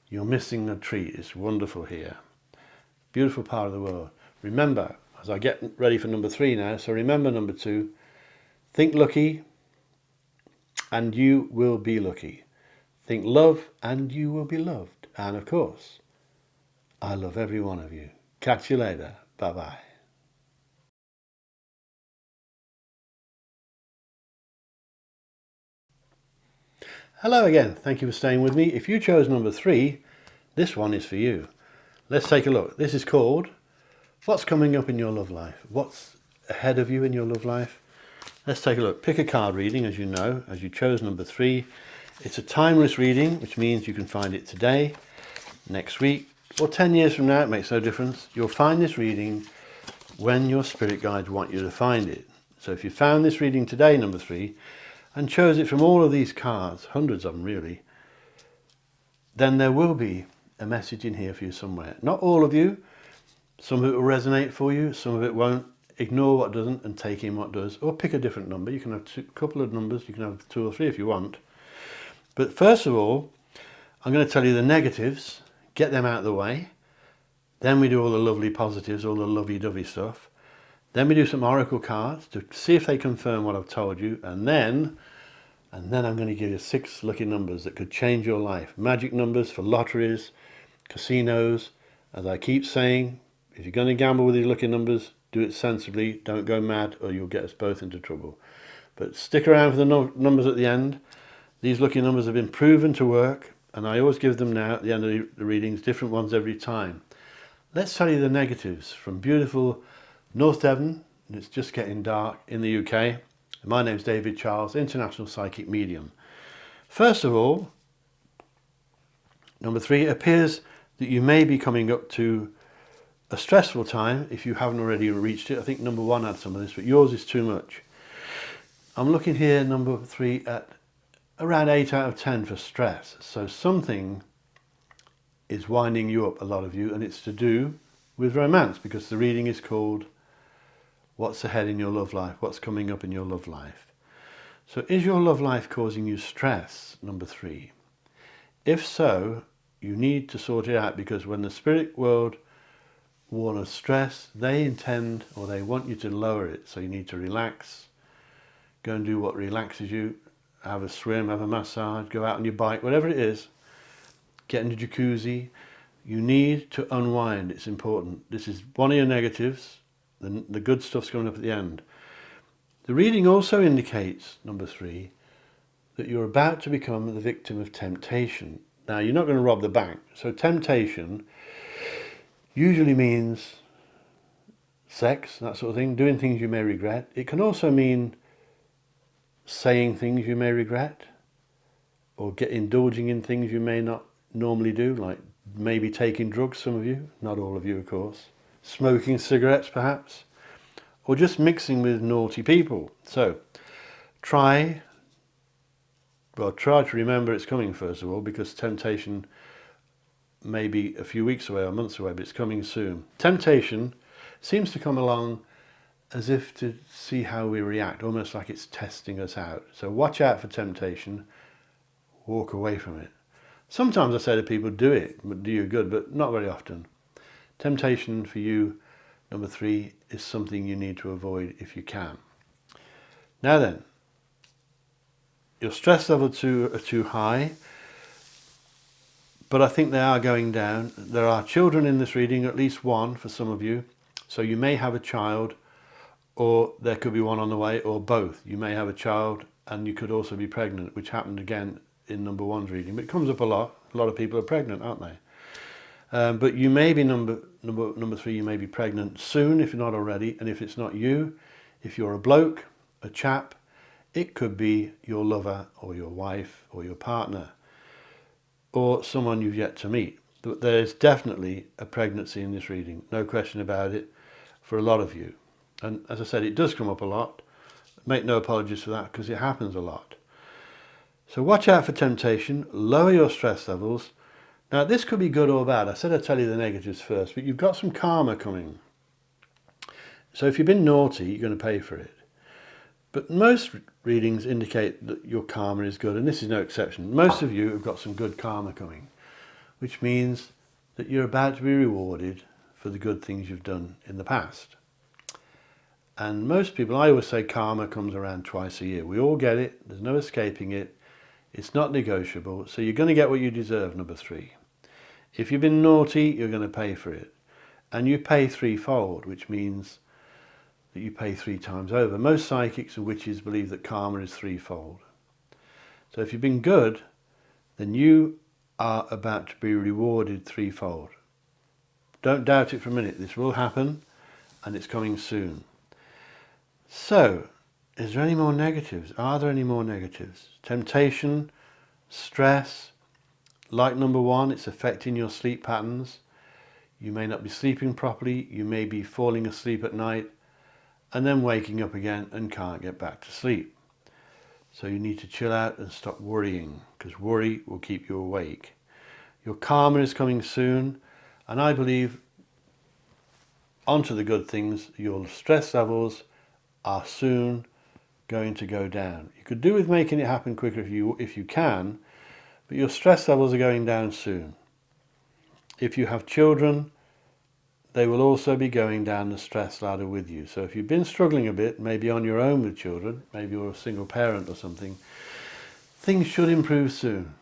you're missing a treat. It's wonderful here. Beautiful part of the world. Remember, as I get ready for number 3 now, so remember number 2, think lucky and you will be lucky. Think love and you will be loved. And of course, I love every one of you. Catch you later. Bye-bye. Hello again. Thank you for staying with me. If you chose number 3, this one is for you. Let's take a look. This is called What's Coming Up in Your Love Life? What's ahead of you in your love life? Let's take a look. Pick a card reading, as you know, as you chose number 3. It's a timeless reading, which means you can find it today, next week, or 10 years from now. It makes no difference. You'll find this reading when your spirit guides want you to find it. So if you found this reading today, number 3, and chose it from all of these cards, hundreds of them really, then there will be a message in here for you somewhere. Not all of you. Some of it will resonate for you, some of it won't. Ignore what doesn't and take in what does, or pick a different number. You can have a couple of numbers, you can have 2 or 3 if you want. But first of all, I'm going to tell you the negatives, get them out of the way. Then we do all the lovely positives, all the lovey-dovey stuff. Then we do some oracle cards to see if they confirm what I've told you, and then I'm going to give you 6 lucky numbers that could change your life. Magic numbers for lotteries, casinos. As I keep saying, if you're going to gamble with these lucky numbers, do it sensibly, don't go mad, or you'll get us both into trouble. But stick around for the numbers at the end. These lucky numbers have been proven to work, and I always give them now at the end of the readings, different ones every time. Let's tell you the negatives from beautiful North Devon. It's just getting dark in the UK. My name's David Charles, International Psychic Medium. First of all, number 3, it appears that you may be coming up to a stressful time if you haven't already reached it. I think number 1 had some of this, but yours is too much. I'm looking here, number 3, at around 8 out of 10 for stress. So something is winding you up, a lot of you, and it's to do with romance, because the reading is called What's Ahead in Your Love Life? What's Coming Up in Your Love Life? So is your love life causing you stress, number 3? If so, you need to sort it out, because when the spirit world warn of stress, they intend, or they want you to lower it. So you need to relax, go and do what relaxes you, have a swim, have a massage, go out on your bike, whatever it is, get in the jacuzzi. You need to unwind. It's important. This is one of your negatives. The good stuff's coming up at the end. The reading also indicates, number 3, that you're about to become the victim of temptation. Now, you're not going to rob the bank. So temptation usually means sex, that sort of thing, doing things you may regret. It can also mean saying things you may regret, or indulging in things you may not normally do, like maybe taking drugs, some of you, not all of you of course, smoking cigarettes perhaps, or just mixing with naughty people. So try to remember it's coming first of all, because temptation may be a few weeks away or months away, but it's coming soon. Temptation seems to come along as if to see how we react, almost like it's testing us out. So watch out for temptation, walk away from it. Sometimes I say to people, do it, but do you good, but not very often. Temptation for you, number 3, is something you need to avoid if you can. Now then, your stress levels are too high, but I think they are going down. There are children in this reading, at least one for some of you. So you may have a child, or there could be one on the way, or both. You may have a child and you could also be pregnant, which happened again in number one's reading. But it comes up a lot. A lot of people are pregnant, aren't they? But you may be number three, you may be pregnant soon if you're not already. And if it's not you, if you're a bloke, a chap, it could be your lover or your wife or your partner or someone you've yet to meet. But there is definitely a pregnancy in this reading, no question about it, for a lot of you. And as I said, it does come up a lot. Make no apologies for that, because it happens a lot. So watch out for temptation, lower your stress levels. Now this could be good or bad. I said I'd tell you the negatives first, but you've got some karma coming. So if you've been naughty, you're going to pay for it. But most readings indicate that your karma is good, and this is no exception. Most of you have got some good karma coming, which means that you're about to be rewarded for the good things you've done in the past. And most people, I always say karma comes around twice a year. We all get it, there's no escaping it, it's not negotiable, so you're going to get what you deserve, number three. If you've been naughty, you're going to pay for it. And you pay threefold, which means that you pay 3 times over. Most psychics and witches believe that karma is threefold. So if you've been good, then you are about to be rewarded threefold. Don't doubt it for a minute, this will happen, and it's coming soon. So, is there any more negatives? Are there any more negatives? Temptation, stress, like number one, it's affecting your sleep patterns. You may not be sleeping properly, you may be falling asleep at night and then waking up again and can't get back to sleep. So you need to chill out and stop worrying, because worry will keep you awake. Your karma is coming soon, and I believe, onto the good things, your stress levels are soon going to go down. You could do with making it happen quicker if you can, but your stress levels are going down soon. If you have children, they will also be going down the stress ladder with you. So if you've been struggling a bit, maybe on your own with children, maybe you're a single parent or something, things should improve soon.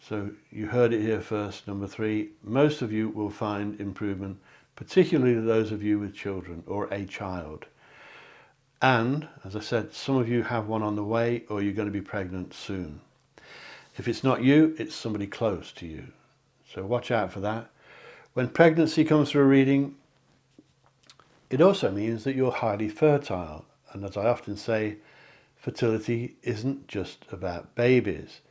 So you heard it here first, number three. Most of you will find improvement, particularly those of you with children or a child. And, as I said, some of you have one on the way, or you're going to be pregnant soon. If it's not you, it's somebody close to you. So watch out for that. When pregnancy comes through a reading, it also means that you're highly fertile. And as I often say, fertility isn't just about babies.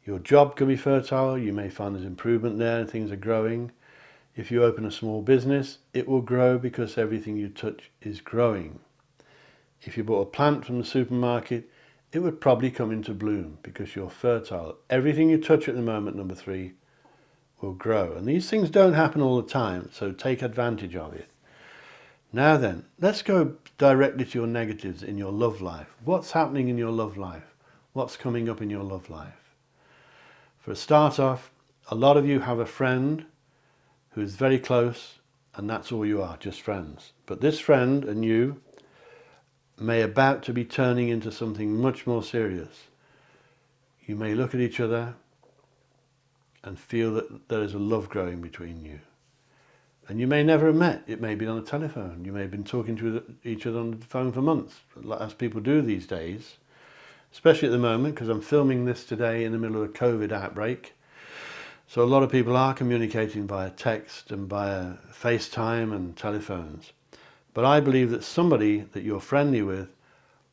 Your job can be fertile. You may find there's improvement there and things are growing. If you open a small business, it will grow because everything you touch is growing. If you bought a plant from the supermarket, it would probably come into bloom because you're fertile. Everything you touch at the moment, number three, will grow. And these things don't happen all the time, so take advantage of it. Now then, let's go directly to your negatives in your love life. What's happening in your love life? What's coming up in your love life? For a start off, a lot of you have a friend who's very close, and that's all you are, just friends. But this friend and you may about to be turning into something much more serious. You may look at each other and feel that there is a love growing between you. And you may never have met. It may be on the telephone. You may have been talking to each other on the phone for months, as people do these days, especially at the moment, because I'm filming this today in the middle of a COVID outbreak. So a lot of people are communicating via text and via FaceTime and telephones. But I believe that somebody that you're friendly with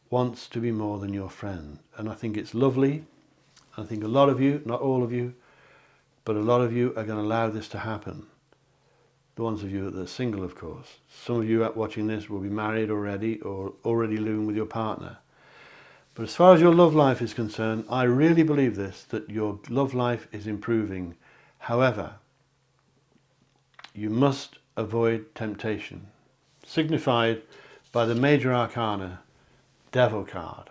wants to be more than your friend. And I think it's lovely. I think a lot of you, not all of you, but a lot of you are going to allow this to happen. The ones of you that are single, of course. Some of you watching this will be married already or already living with your partner. But as far as your love life is concerned, I really believe this, that your love life is improving. However, you must avoid temptation, signified by the major arcana, Devil card.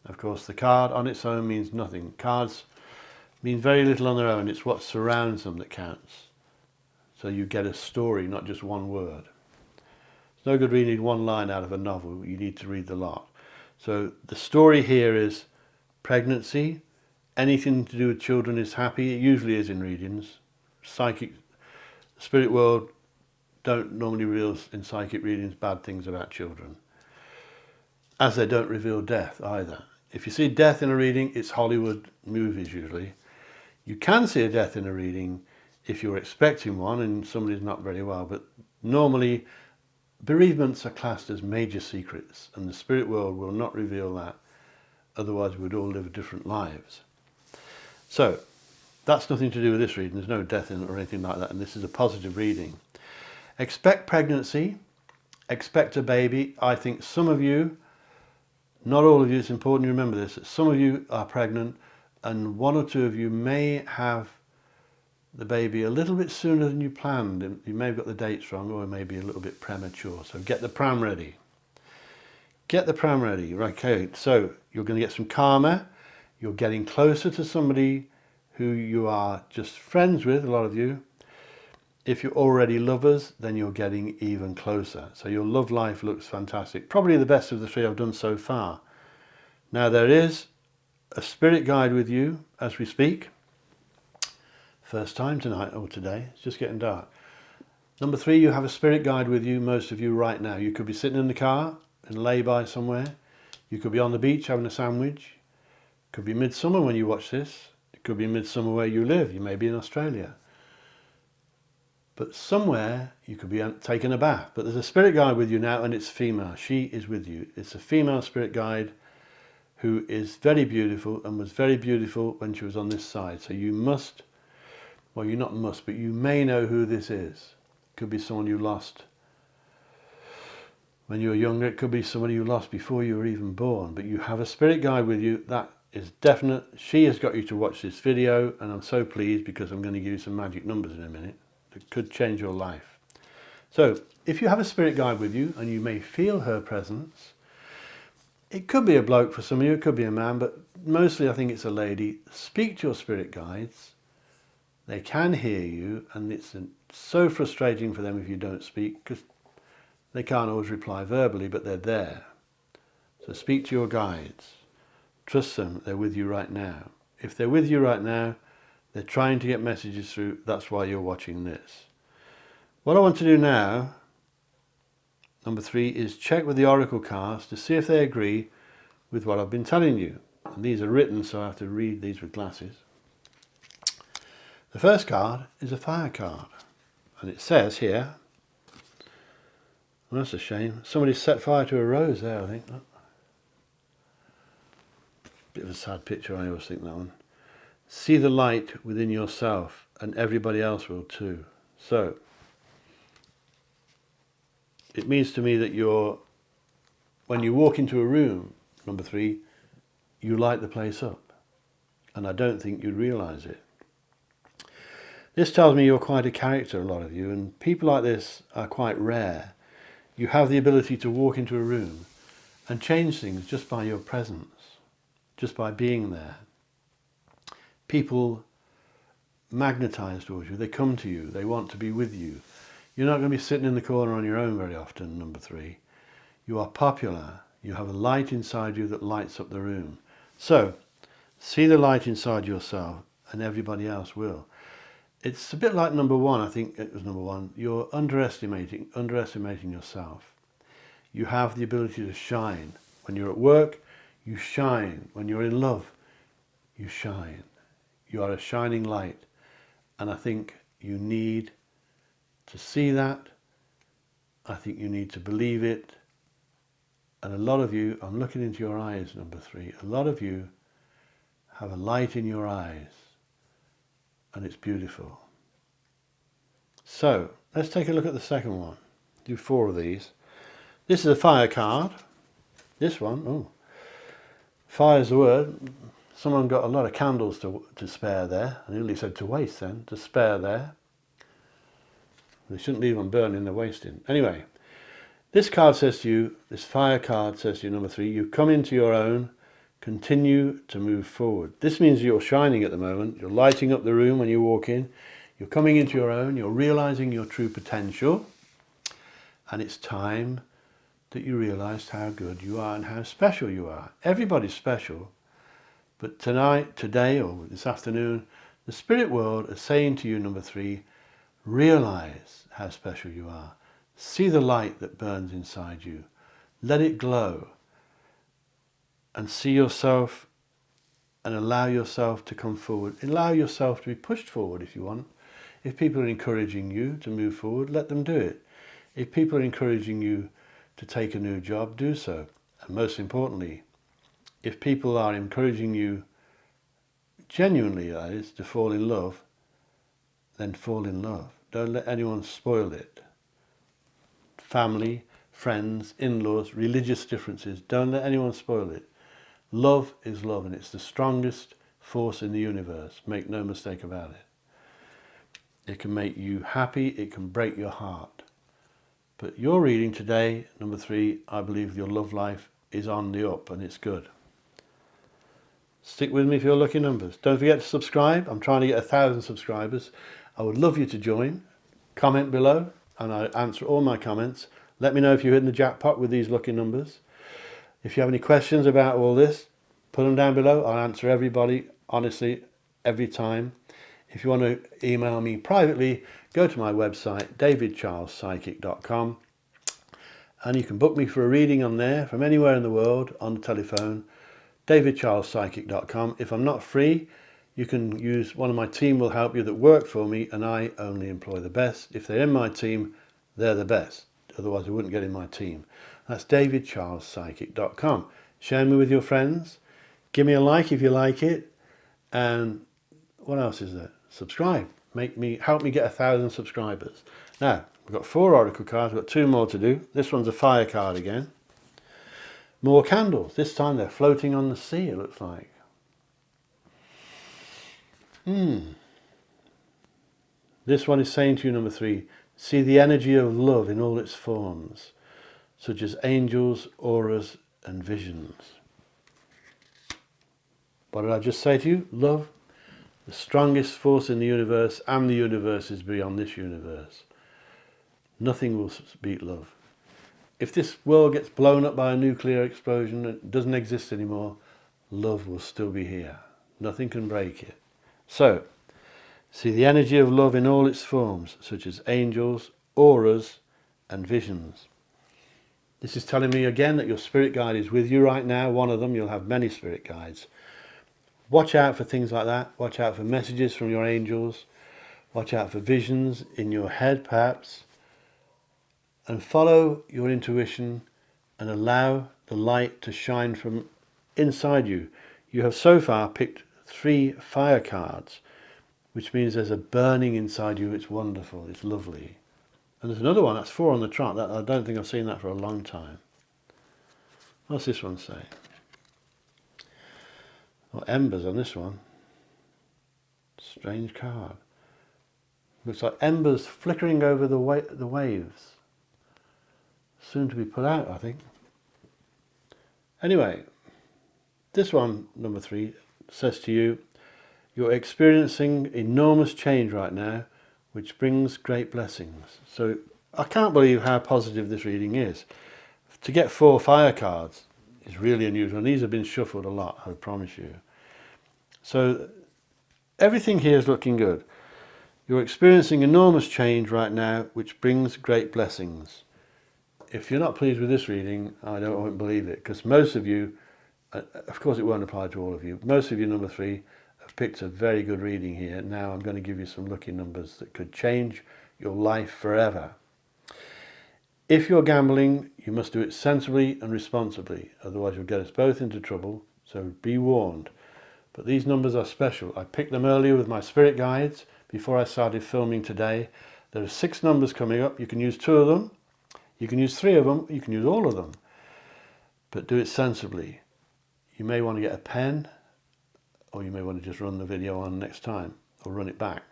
Of course, the card on its own means nothing. Cards mean very little on their own. It's what surrounds them that counts. So you get a story, not just one word. It's no good reading one line out of a novel. You need to read the lot. So the story here is pregnancy. Anything to do with children is happy. It usually is in readings. Psychic, spirit world don't normally reveal in psychic readings bad things about children, as they don't reveal death either. If you see death in a reading, it's Hollywood movies usually. You can see a death in a reading if you're expecting one and somebody's not very well, but normally bereavements are classed as major secrets and the spirit world will not reveal that, otherwise we'd all live different lives. So that's nothing to do with this reading, there's no death in it or anything like that, and this is a positive reading. Expect pregnancy, expect a baby. I think some of you, not all of you, it's important you remember this, that some of you are pregnant and one or two of you may have the baby a little bit sooner than you planned. You may have got the dates wrong or maybe a little bit premature. So get the pram ready. Get the pram ready. Okay, so you're going to get some karma. You're getting closer to somebody who you are just friends with, a lot of you. If you're already lovers, then you're getting even closer. So your love life looks fantastic. Probably the best of the three I've done so far. Now there is a spirit guide with you as we speak. First time tonight or today, it's just getting dark. Number 3, you have a spirit guide with you, most of you right now. You could be sitting in the car in a lay-by somewhere. You could be on the beach having a sandwich. It could be midsummer when you watch this. It could be midsummer where you live. You may be in Australia. But somewhere you could be taking a bath. But there's a spirit guide with you now and it's female. She is with you. It's a female spirit guide who is very beautiful and was very beautiful when she was on this side. So you must, well, you not must, but you may know who this is. It could be someone you lost when you were younger. It could be somebody you lost before you were even born. But you have a spirit guide with you. That is definite. She has got you to watch this video, and I'm so pleased because I'm going to give you some magic numbers in a minute that could change your life. So if you have a spirit guide with you and you may feel her presence, it could be a bloke for some of you, it could be a man, but mostly I think it's a lady. Speak to your spirit guides. They can hear you, and it's so frustrating for them if you don't speak because they can't always reply verbally, but they're there. So speak to your guides. Trust them, they're with you right now. If they're with you right now, they're trying to get messages through. That's why you're watching this. What I want to do now, number 3, is check with the oracle cards to see if they agree with what I've been telling you. And these are written, so I have to read these with glasses. The first card is a fire card, and it says here, well, that's a shame, somebody set fire to a rose there, I think. Bit of a sad picture, I always think that one. See the light within yourself, and everybody else will too. So, it means to me that when you walk into a room, number 3, you light the place up, and I don't think you'd realise it. This tells me you're quite a character, a lot of you, and people like this are quite rare. You have the ability to walk into a room and change things just by your presence, just by being there. People magnetize towards you, they come to you, they want to be with you. You're not going to be sitting in the corner on your own very often, number 3. You are popular, you have a light inside you that lights up the room. So, see the light inside yourself and everybody else will. It's a bit like number 1, I think it was number 1. You're underestimating yourself. You have the ability to shine. When you're at work, you shine. When you're in love, you shine. You are a shining light. And I think you need to see that. I think you need to believe it. And a lot of you, I'm looking into your eyes, number 3. A lot of you have a light in your eyes. And it's beautiful. So, let's take a look at the second one. Do 4 of these. This is a fire card. This one, oh, fire's the word. Someone got a lot of candles to spare there. I nearly said to waste then, to spare there. They shouldn't leave them burning, they're wasting. Anyway, this card says to you, this fire card says to you, number 3, you come into your own, continue to move forward. This means you're shining at the moment. You're lighting up the room when you walk in. You're coming into your own. You're realizing your true potential. And it's time that you realize how good you are and how special you are. Everybody's special. But tonight, today, or this afternoon, the spirit world is saying to you, number 3, Realize how special you are. See the light that burns inside you. Let it glow. And see yourself and allow yourself to come forward. Allow yourself to be pushed forward if you want. If people are encouraging you to move forward, let them do it. If people are encouraging you to take a new job, do so. And most importantly, if people are encouraging you genuinely, that is, to fall in love, then fall in love. Don't let anyone spoil it. Family, friends, in-laws, religious differences, don't let anyone spoil it. Love is love, and it's the strongest force in the universe. Make no mistake about it. It can make you happy, it can break your heart. But your reading today, number 3, I believe your love life is on the up, and it's good. Stick with me for your lucky numbers. Don't forget to subscribe. I'm trying to get 1,000 subscribers. I would love you to join. Comment below, and I answer all my comments. Let me know if you're hitting the jackpot with these lucky numbers. If you have any questions about all this, put them down below. I'll answer everybody, honestly, every time. If you want to email me privately, go to my website, davidcharlespsychic.com, and you can book me for a reading on there from anywhere in the world on the telephone, davidcharlespsychic.com. If I'm not free, you can use one of my team will help you that work for me, and I only employ the best. If they're in my team, they're the best. Otherwise, I wouldn't get in my team. That's davidcharlespsychic.com. Share me with your friends. Give me a like if you like it. And what else is there? Subscribe. Help me get 1,000 subscribers. Now, we've got 4 oracle cards. We've got 2 more to do. This one's a fire card again. More candles. This time they're floating on the sea, it looks like. This one is saying to you, number 3, see the energy of love in all its forms, such as angels, auras, and visions. What did I just say to you? Love, the strongest force in the universe, and the universe is beyond this universe. Nothing will beat love. If this world gets blown up by a nuclear explosion and doesn't exist anymore, love will still be here. Nothing can break it. So, see the energy of love in all its forms, such as angels, auras, and visions. This is telling me again that your spirit guide is with you right now. One of them, you'll have many spirit guides. Watch out for things like that. Watch out for messages from your angels. Watch out for visions in your head, perhaps. And follow your intuition and allow the light to shine from inside you. You have so far picked 3 fire cards, which means there's a burning inside you. It's wonderful. It's lovely. And there's another one, that's 4 on the trot. I don't think I've seen that for a long time. What's this one say? Well, embers on this one. Strange card. Looks like embers flickering over the waves. Soon to be put out, I think. Anyway, this one, number 3, says to you, you're experiencing enormous change right now, which brings great blessings. So I can't believe how positive this reading is. To get 4 fire cards is really unusual, and these have been shuffled a lot, I promise you. So everything here is looking good. You're experiencing enormous change right now, which brings great blessings. If you're not pleased with this reading, I won't believe it, because most of you, of course it won't apply to all of you, most of you, number 3, have picked a very good reading here. Now I'm going to give you some lucky numbers that could change your life forever. If you're gambling, you must do it sensibly and responsibly, otherwise you'll get us both into trouble, so be warned. But these numbers are special. I picked them earlier with my spirit guides before I started filming today. There are 6 numbers coming up. You can use 2 of them, you can use 3 of them, you can use all of them, but do it sensibly. You may want to get a pen, or you may want to just run the video on next time, or run it back.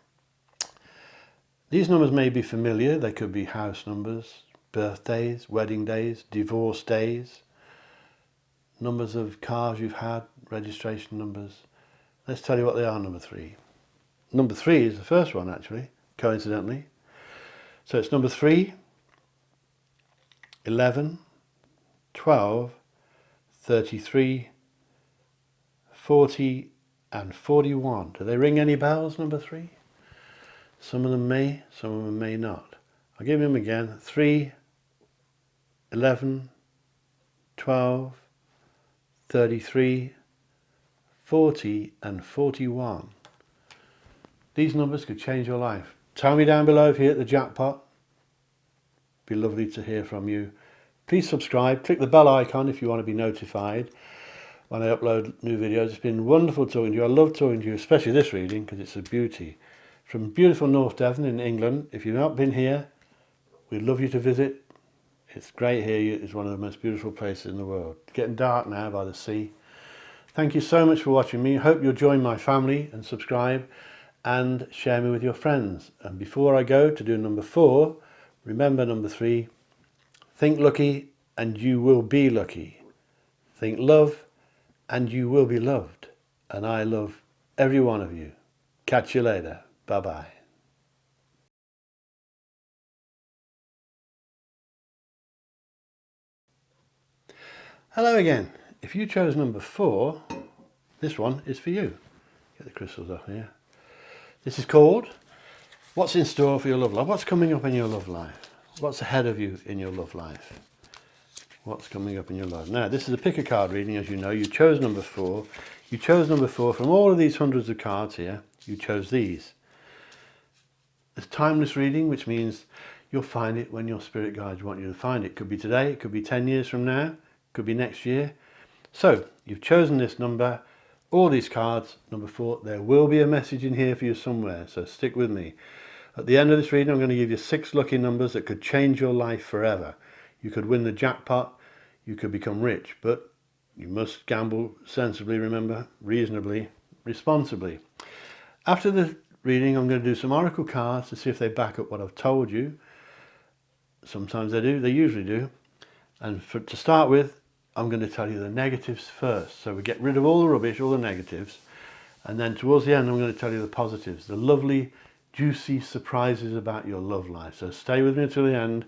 These numbers may be familiar. They could be house numbers, birthdays, wedding days, divorce days, numbers of cars you've had, registration numbers. Let's tell you what they are, number 3. Number 3 is the first one, actually, coincidentally. So it's number 3, 11, 12, 33, 40, and 41. Do they ring any bells, number 3? Some of them may, some of them may not. I'll give them again. 3, 11, 12, 33, 40 and 41. These numbers could change your life. Tell me down below if you hit the jackpot. Be lovely to hear from you. Please subscribe, click the bell icon if you want to be notified when I upload new videos. It's been wonderful talking to you. I love talking to you, especially this reading because it's a beauty. From beautiful North Devon in England. If you've not been here, we'd love you to visit. It's great here. It's one of the most beautiful places in the world. It's getting dark now by the sea. Thank you so much for watching me. Hope you'll join my family and subscribe and share me with your friends. And before I go to do number 4, remember number 3, think lucky and you will be lucky. Think love and you will be loved. And I love every one of you. Catch you later. Bye-bye. Hello again. If you chose number 4, this one is for you. Get the crystals off here. This is called What's in Store for Your Love Life? What's coming up in your love life? What's ahead of you in your love life? What's coming up in your life? Now, this is a pick a card reading, as you know. You chose number 4. You chose number 4 from all of these hundreds of cards here. You chose these. It's timeless reading, which means you'll find it when your spirit guides want you to find it. Could be today, it could be 10 years from now, could be next year. So, you've chosen this number, all these cards, number 4. There will be a message in here for you somewhere, so stick with me. At the end of this reading, I'm going to give you 6 lucky numbers that could change your life forever. You could win the jackpot, you could become rich, but you must gamble sensibly, remember, reasonably, responsibly. After the reading, I'm going to do some oracle cards to see if they back up what I've told you. Sometimes they do, they usually do. And to start with, I'm going to tell you the negatives first. So we get rid of all the rubbish, all the negatives. And then towards the end, I'm going to tell you the positives, the lovely, juicy surprises about your love life. So stay with me till the end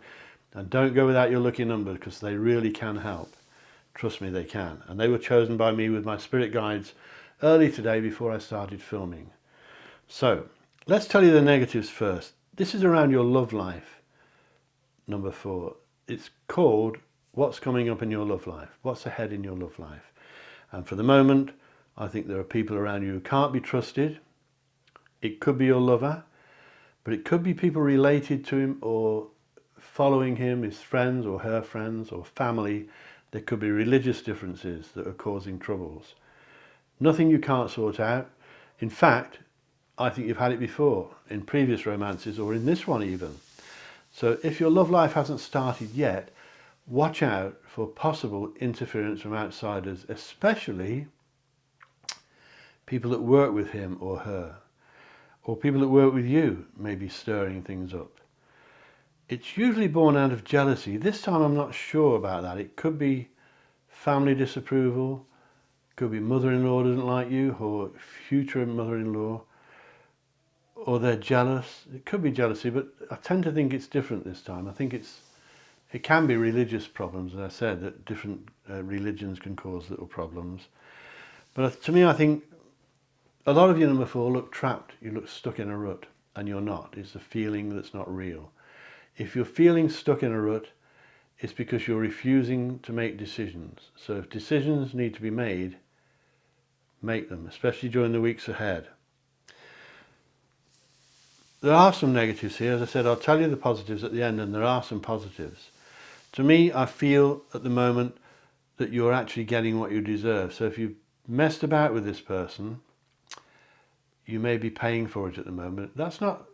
and don't go without your lucky number because they really can help. Trust me, they can. And they were chosen by me with my spirit guides early today before I started filming. So let's tell you the negatives first. This is around your love life, number 4. It's called What's Coming Up in Your Love Life? What's ahead in your love life? And for the moment, I think there are people around you who can't be trusted. It could be your lover, but it could be people related to him or following him, his friends or her friends or family. There could be religious differences that are causing troubles. Nothing you can't sort out. In fact, I think you've had it before in previous romances or in this one even. So if your love life hasn't started yet, watch out for possible interference from outsiders, especially people that work with him or her, or people that work with you may be stirring things up. It's usually born out of jealousy. This time I'm not sure about that. It could be family disapproval, could be mother-in-law doesn't like you, or future mother-in-law, or they're jealous. It could be jealousy, but I tend to think it's different this time. I think it can be religious problems, as I said, that different religions can cause little problems. But to me, I think a lot of you, number 4, look trapped. You look stuck in a rut, and you're not. It's a feeling that's not real. If you're feeling stuck in a rut, it's because you're refusing to make decisions. So if decisions need to be made, make them, especially during the weeks ahead. There are some negatives here. As I said, I'll tell you the positives at the end, and there are some positives. To me, I feel at the moment that you're actually getting what you deserve. So if you've messed about with this person, you may be paying for it at the moment. That's not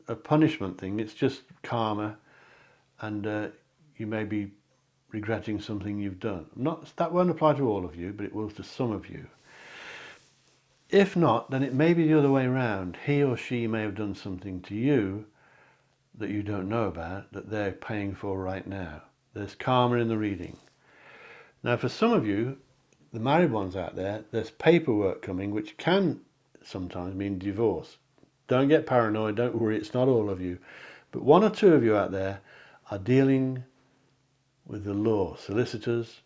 a punishment thing, it's just karma, and you may be regretting something you've done. That won't apply to all of you, but it will to some of you. If not, then it may be the other way around. He or she may have done something to you that you don't know about, that they're paying for right now. There's karma in the reading. Now for some of you, the married ones out there, there's paperwork coming which can sometimes mean divorce. Don't get paranoid, don't worry, it's not all of you. But 1 or 2 of you out there are dealing with the law, solicitors,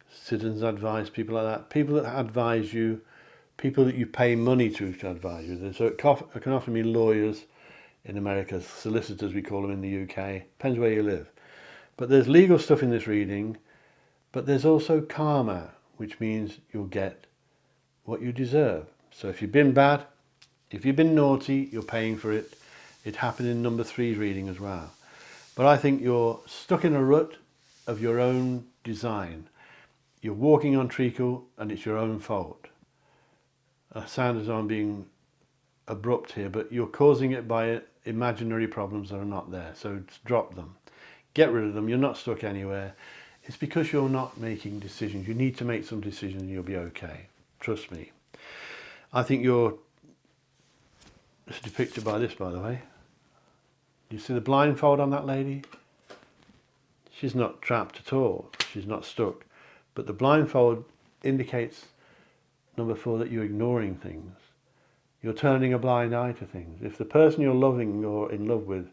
citizens advice, people like that, people that advise you people that you pay money to advise you. So it can often be lawyers in America, solicitors we call them in the UK, depends where you live. But there's legal stuff in this reading, but there's also karma, which means you'll get what you deserve. So if you've been bad, if you've been naughty, you're paying for it. It happened in number 3's reading as well. But I think you're stuck in a rut of your own design. You're walking on treacle and it's your own fault. I sound as though I'm being abrupt here, but you're causing it by imaginary problems that are not there. So drop them. Get rid of them. You're not stuck anywhere. It's because you're not making decisions. You need to make some decisions and you'll be okay. Trust me. I think it's depicted by this, by the way. You see the blindfold on that lady? She's not trapped at all. She's not stuck. But the blindfold indicates, number 4, that you're ignoring things. You're turning a blind eye to things. If the person you're loving or in love with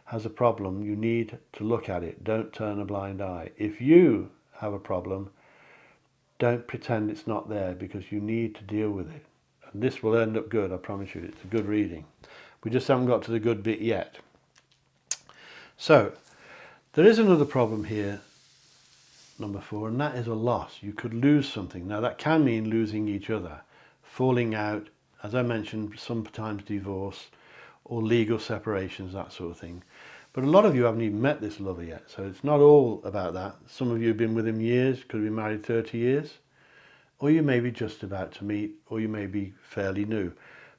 has a problem, you need to look at it. Don't turn a blind eye. If you have a problem, don't pretend it's not there, because you need to deal with it. And this will end up good, I promise you. It's a good reading. We just haven't got to the good bit yet. So, there is another problem here, number 4, and that is a loss. You could lose something. Now that can mean losing each other, falling out, as I mentioned, sometimes divorce or legal separations, that sort of thing. But a lot of you haven't even met this lover yet, so it's not all about that. Some of you have been with him years, could have been married 30 years, or you may be just about to meet, or you may be fairly new.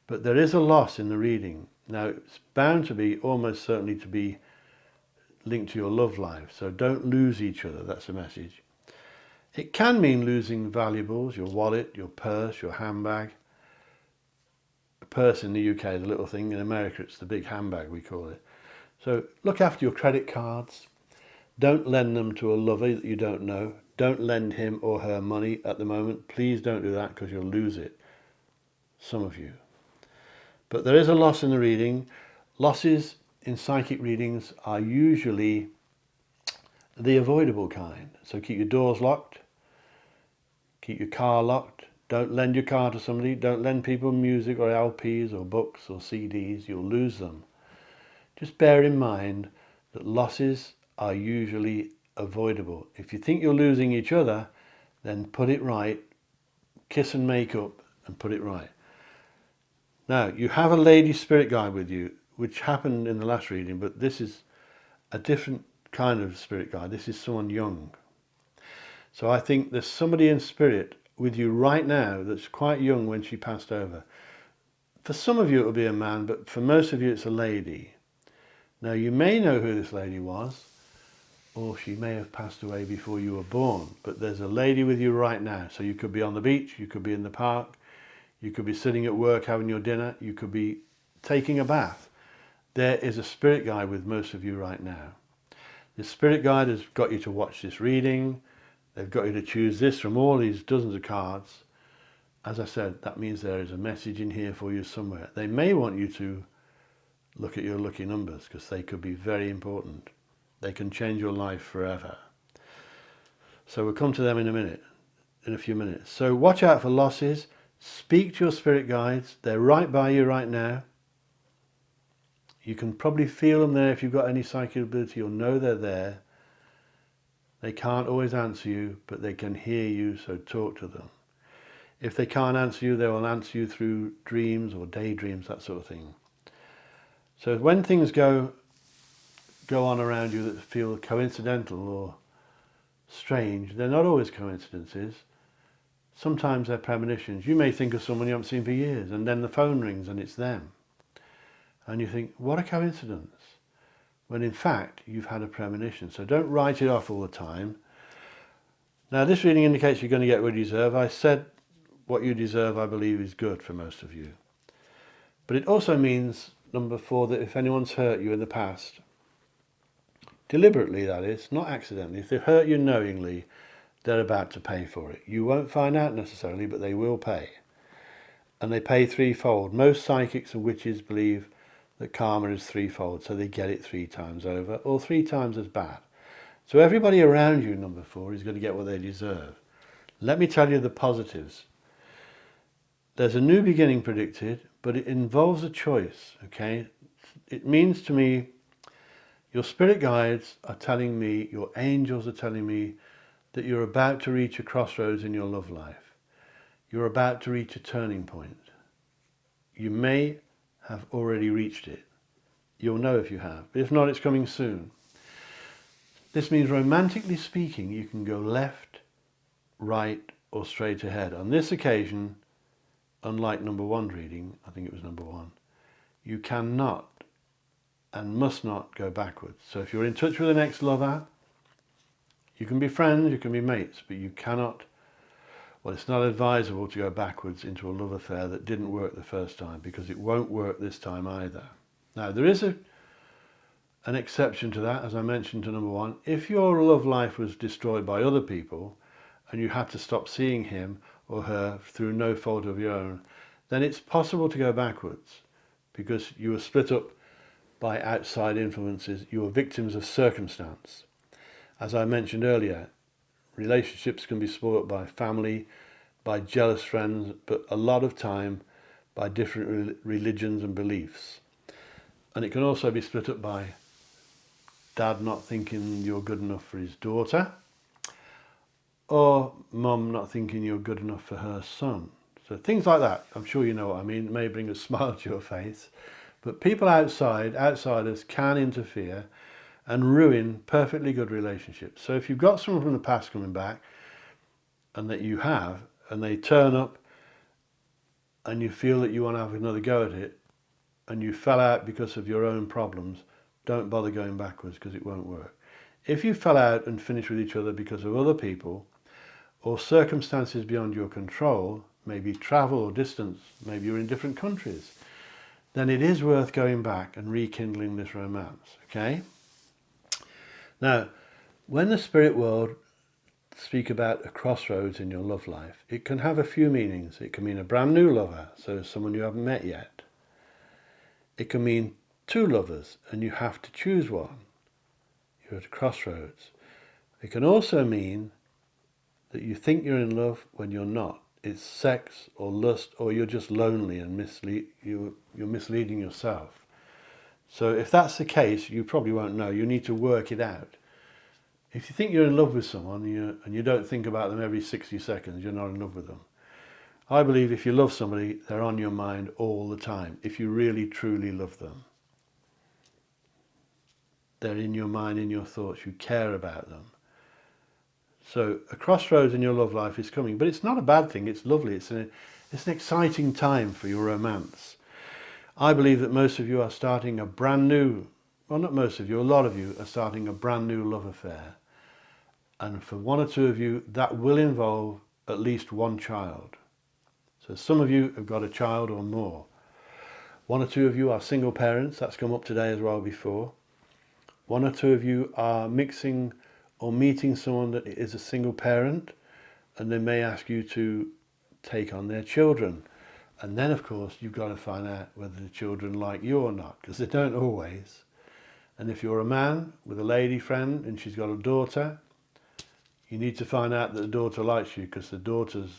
But there is a loss in the reading. Now, it's bound to be, almost certainly to be, linked to your love life. So don't lose each other, that's the message. It can mean losing valuables, your wallet, your purse, your handbag. A purse in the UK is a little thing, in America it's the big handbag we call it. So look after your credit cards. Don't lend them to a lover that you don't know. Don't lend him or her money at the moment. Please don't do that, because you'll lose it. Some of you. But there is a loss in the reading. Losses in psychic readings are usually the avoidable kind. So keep your doors locked. Keep your car locked. Don't lend your car to somebody. Don't lend people music or LPs or books or CDs. You'll lose them. Just bear in mind that losses are usually avoidable. If you think you're losing each other, then put it right. Kiss and make up and put it right. Now, you have a lady spirit guide with you, which happened in the last reading, but this is a different kind of spirit guide. This is someone young. So I think there's somebody in spirit with you right now that's quite young when she passed over. For some of you it'll be a man, but for most of you it's a lady. Now you may know who this lady was, or she may have passed away before you were born, but there's a lady with you right now. So you could be on the beach, you could be in the park, you could be sitting at work having your dinner, you could be taking a bath. There is a spirit guide with most of you right now. The spirit guide has got you to watch this reading. They've got you to choose this from all these dozens of cards. As I said, that means there is a message in here for you somewhere. They may want you to look at your lucky numbers, because they could be very important. They can change your life forever. So we'll come to them in a few minutes. So watch out for losses. Speak to your spirit guides. They're right by you right now. You can probably feel them there if you've got any psychic ability. You'll know they're there. They can't always answer you, but they can hear you, so talk to them. If they can't answer you, they will answer you through dreams or daydreams, that sort of thing. So when things go on around you that feel coincidental or strange, they're not always coincidences. Sometimes they're premonitions. You may think of someone you haven't seen for years, and then the phone rings and it's them. And you think, what a coincidence. When in fact, you've had a premonition. So don't write it off all the time. Now, this reading indicates you're going to get what you deserve. I said what you deserve, I believe, is good for most of you. But it also means, number 4, that if anyone's hurt you in the past, deliberately that is, not accidentally, if they've hurt you knowingly, they're about to pay for it. You won't find out necessarily, but they will pay. And they pay threefold. Most psychics and witches believe that karma is threefold, so they get it 3 times over, or 3 times as bad. So everybody around you, number 4, is going to get what they deserve. Let me tell you the positives. There's a new beginning predicted, but it involves a choice, okay? It means to me, your spirit guides are telling me, your angels are telling me that you're about to reach a crossroads in your love life. You're about to reach a turning point. You may have already reached it. You'll know if you have, but if not, it's coming soon. This means, romantically speaking, you can go left, right, or straight ahead. On this occasion, unlike number one reading, I think it was number one, you cannot and must not go backwards. So if you're in touch with an ex-lover, you can be friends, you can be mates, but you cannot, well, it's not advisable to go backwards into a love affair that didn't work the first time, because it won't work this time either. Now, there is an exception to that, as I mentioned to number one. If your love life was destroyed by other people and you had to stop seeing him or her through no fault of your own, then it's possible to go backwards because you were split up by outside influences. You were victims of circumstance. As I mentioned earlier, relationships can be spoilt by family, by jealous friends, but a lot of time by different religions and beliefs. And it can also be split up by dad not thinking you're good enough for his daughter, or mum not thinking you're good enough for her son. So things like that, I'm sure you know what I mean. It may bring a smile to your face, but people outsiders can interfere and ruin perfectly good relationships. So if you've got someone from the past coming back, and that you have, and they turn up and you feel that you want to have another go at it, and you fell out because of your own problems, don't bother going backwards, because it won't work. If you fell out and finished with each other because of other people or circumstances beyond your control, maybe travel or distance, maybe you're in different countries, then it is worth going back and rekindling this romance, okay? Now, when the spirit world speak about a crossroads in your love life, it can have a few meanings. It can mean a brand new lover, so someone you haven't met yet. It can mean two lovers and you have to choose one. You're at a crossroads. It can also mean that you think you're in love when you're not. It's sex or lust, or you're just lonely and you're misleading yourself. So if that's the case, you probably won't know. You need to work it out. If you think you're in love with someone and you don't think about them every 60 seconds, you're not in love with them. I believe if you love somebody, they're on your mind all the time. If you really, truly love them, they're in your mind, in your thoughts. You care about them. So a crossroads in your love life is coming, but it's not a bad thing. It's lovely. It's an exciting time for your romance. I believe that most of you are starting a brand new, well, not most of you, a lot of you are starting a brand new love affair. And for one or two of you, that will involve at least one child. So some of you have got a child or more. One or two of you are single parents. That's come up today as well before. One or two of you are mixing or meeting someone that is a single parent, and they may ask you to take on their children. And then, of course, you've got to find out whether the children like you or not, because they don't always. And if you're a man with a lady friend and she's got a daughter, you need to find out that the daughter likes you, because the daughters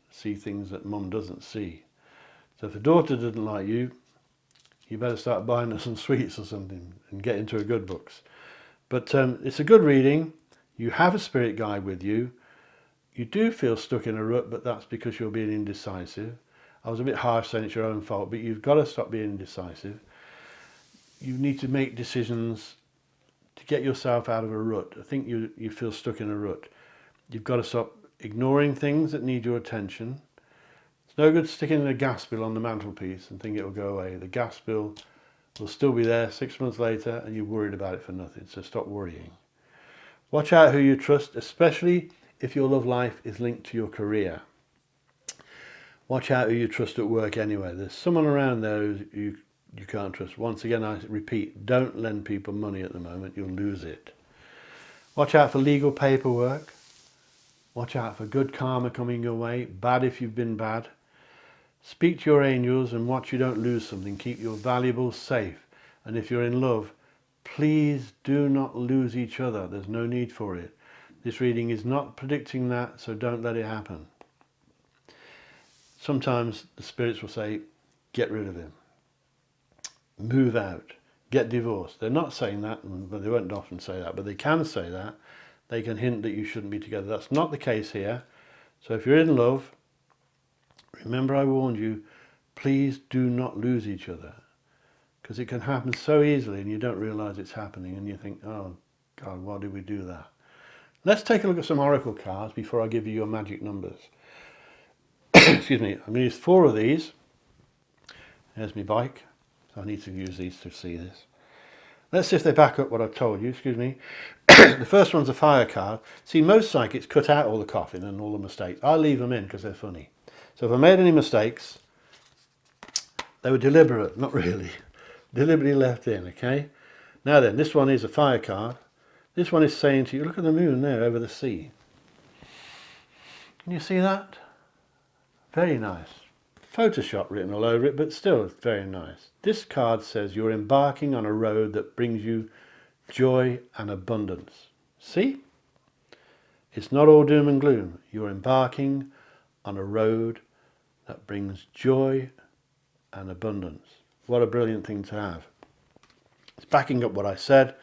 see things that mum doesn't see. So if the daughter doesn't like you, you better start buying her some sweets or something and get into her good books. But it's a good reading. You have a spirit guide with you. You do feel stuck in a rut, but that's because you're being indecisive. I was a bit harsh saying it's your own fault, but you've got to stop being indecisive. You need to make decisions to get yourself out of a rut. I think you feel stuck in a rut. You've got to stop ignoring things that need your attention. It's no good sticking a gas bill on the mantelpiece and think it will go away. The gas bill will still be there 6 months later and you're worried about it for nothing, so stop worrying. Watch out who you trust, especially if your love life is linked to your career. Watch out who you trust at work anyway. There's someone around there who you can't trust. Once again, I repeat, don't lend people money at the moment, you'll lose it. Watch out for legal paperwork. Watch out for good karma coming your way, bad if you've been bad. Speak to your angels and watch you don't lose something. Keep your valuables safe. And if you're in love, please do not lose each other. There's no need for it. This reading is not predicting that, so don't let it happen. sometimes the spirits will say, get rid of him, move out, get divorced. They're not saying that, but they won't often say that, but they can say that. They can hint that you shouldn't be together. That's not the case here. So if you're in love, remember I warned you, please do not lose each other, because it can happen so easily and you don't realise it's happening and you think, oh God, why did we do that? Let's take a look at some oracle cards before I give you your magic numbers. Excuse me, I'm going to use 4 of these. There's my bike, so I need to use these to see this. Let's see if they back up what I've told you. Excuse me. The first one's a fire card. See, most psychics cut out all the coughing and all the mistakes. I leave them in because they're funny. So if I made any mistakes, they were deliberate, not really. Deliberately left in, okay? Now then, this one is a fire card. This one is saying to you, look at the moon there over the sea. Can you see that? Very nice. Photoshop written all over it, but still it's very nice. This card says you're embarking on a road that brings you joy and abundance. See? It's not all doom and gloom. You're embarking on a road that brings joy and abundance. What a brilliant thing to have. It's backing up what I said.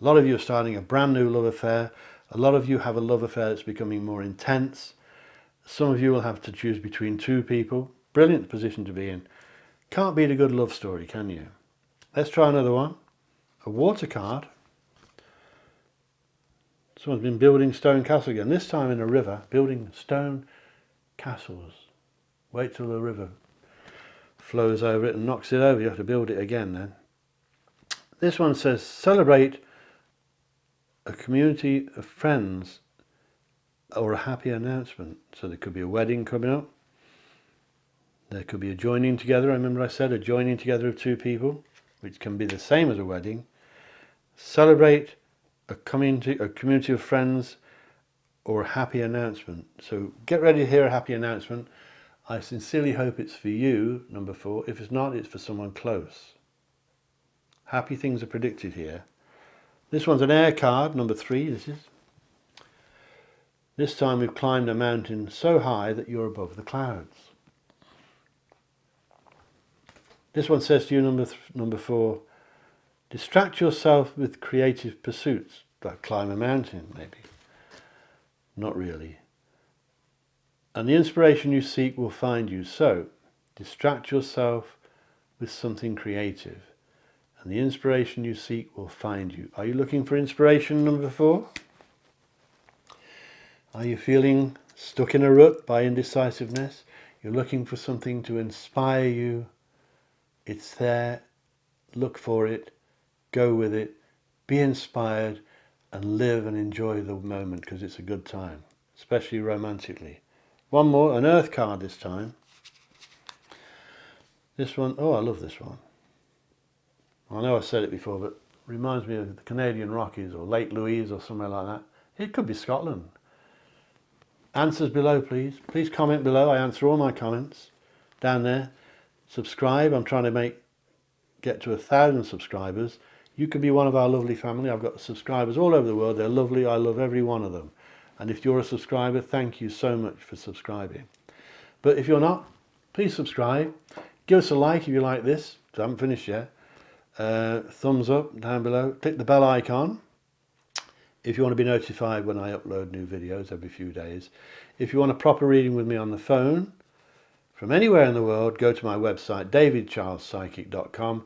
A lot of you are starting a brand new love affair. A lot of you have a love affair that's becoming more intense. Some of you will have to choose between 2 people. Brilliant position to be in. Can't beat a good love story, can you? Let's try another one. A water card. Someone's been building stone castle again. This time in a river, building stone castles. Wait till the river flows over it and knocks it over. You have to build it again then. This one says, celebrate a community of friends or a happy announcement. So there could be a wedding coming up. There could be a joining together. I remember I said a joining together of 2 people, which can be the same as a wedding. Celebrate a community of friends or a happy announcement. So get ready to hear a happy announcement. I sincerely hope it's for you, number 4. If it's not, it's for someone close. Happy things are predicted here. This one's an air card, number 3, this is. This time we've climbed a mountain so high that you're above the clouds. This one says to you, number 4, distract yourself with creative pursuits, like climb a mountain, maybe. Not really. And the inspiration you seek will find you. So, distract yourself with something creative. And the inspiration you seek will find you. Are you looking for inspiration, number 4? Are you feeling stuck in a rut by indecisiveness? You're looking for something to inspire you. It's there. Look for it. Go with it. Be inspired and live and enjoy the moment, because it's a good time, especially romantically. One more, an earth card this time. This one, oh, I love this one. I know I've said it before, but it reminds me of the Canadian Rockies or Lake Louise or somewhere like that. It could be Scotland. Answers below, please. Please comment below. I answer all my comments down there. Subscribe. I'm trying to get to 1,000 subscribers. You could be one of our lovely family. I've got subscribers all over the world. They're lovely. I love every one of them. And if you're a subscriber, thank you so much for subscribing. But if you're not, please subscribe. Give us a like if you like this. I haven't finished yet. Thumbs up down below. Click the bell icon if you want to be notified when I upload new videos every few days. If you want a proper reading with me on the phone from anywhere in the world, go to my website davidcharlespsychic.com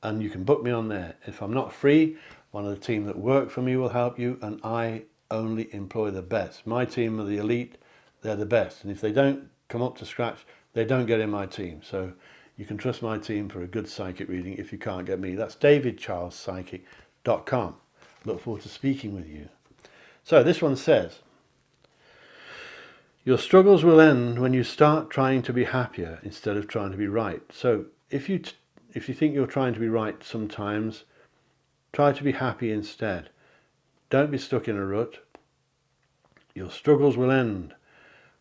and you can book me on there. If I'm not free, one of the team that work for me will help you, and I only employ the best. My team are the elite. They're the best, and if they don't come up to scratch, they don't get in my team. So you can trust my team for a good psychic reading if you can't get me. That's davidcharlespsychic.com. Look forward to speaking with you. So this one says, your struggles will end when you start trying to be happier instead of trying to be right. So if you think you're trying to be right sometimes, try to be happy instead. Don't be stuck in a rut. Your struggles will end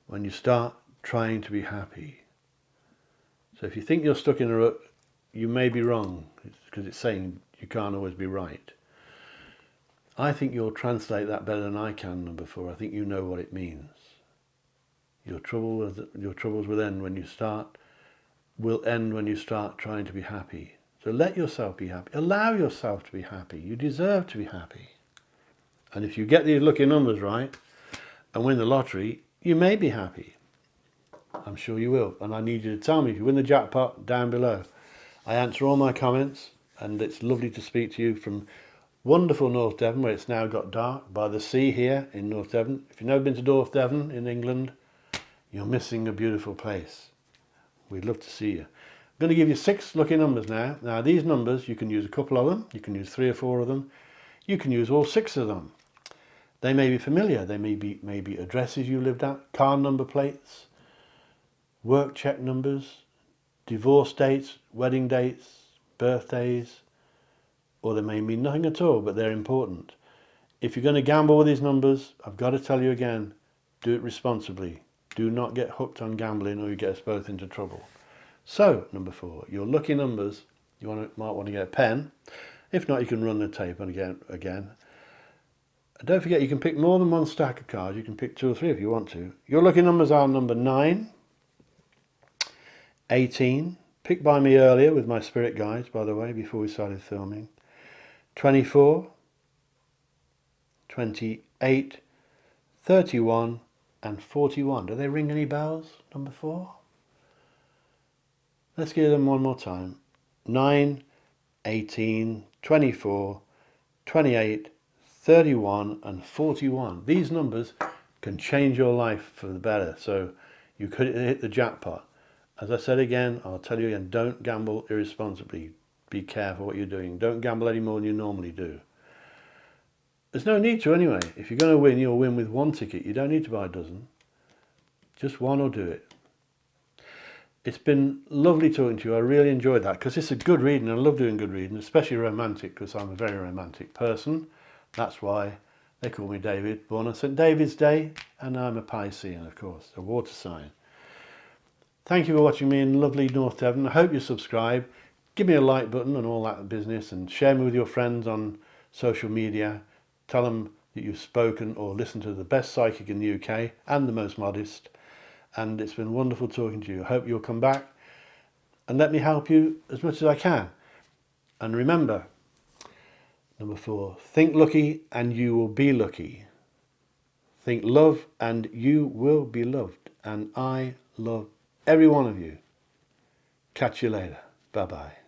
when you start trying to be happy. So if you think you're stuck in a rut, you may be wrong, because it's saying you can't always be right. I think you'll translate that better than I can, number 4. I think you know what it means. Your troubles will end when you start trying to be happy. So let yourself be happy. Allow yourself to be happy. You deserve to be happy. And if you get these lucky numbers right and win the lottery, you may be happy. I'm sure you will. And I need you to tell me if you win the jackpot down below. I answer all my comments, and it's lovely to speak to you from wonderful North Devon, where it's now got dark, by the sea here in North Devon. If you've never been to North Devon in England, you're missing a beautiful place. We'd love to see you. I'm going to give you 6 lucky numbers now. Now these numbers, you can use a couple of them, you can use 3 or 4 of them, you can use all 6 of them. They may be familiar, they may be addresses you lived at, car number plates, work check numbers, divorce dates, wedding dates, birthdays, or they may mean nothing at all, but they're important. If you're going to gamble with these numbers, I've got to tell you again, do it responsibly. Do not get hooked on gambling or you get us both into trouble. So, number 4, your lucky numbers, might want to get a pen. If not, you can run the tape on again. And don't forget, you can pick more than one stack of cards. You can pick 2 or 3 if you want to. Your lucky numbers are number 9, 18, picked by me earlier with my spirit guides, by the way, before we started filming, 24, 28, 31, and 41. Do they ring any bells, number 4? Let's give them one more time. 9, 18, 24, 28, 31, and 41. These numbers can change your life for the better. So you could hit the jackpot. As I said again, I'll tell you again, don't gamble irresponsibly. Be careful what you're doing. Don't gamble any more than you normally do. There's no need to anyway. If you're going to win, you'll win with 1 ticket. You don't need to buy a dozen. Just 1 will do it. It's been lovely talking to you. I really enjoyed that because it's a good reading. I love doing good reading, especially romantic, because I'm a very romantic person. That's why they call me David, born on St. David's Day, and I'm a Piscean, of course, a water sign. Thank you for watching me in lovely North Devon. I hope you subscribe. Give me a like button and all that business, and share me with your friends on social media. Tell them that you've spoken or listened to the best psychic in the UK and the most modest. And it's been wonderful talking to you. I hope you'll come back and let me help you as much as I can. And remember, number 4, think lucky and you will be lucky. Think love and you will be loved. And I love every one of you. Catch you later. Bye-bye.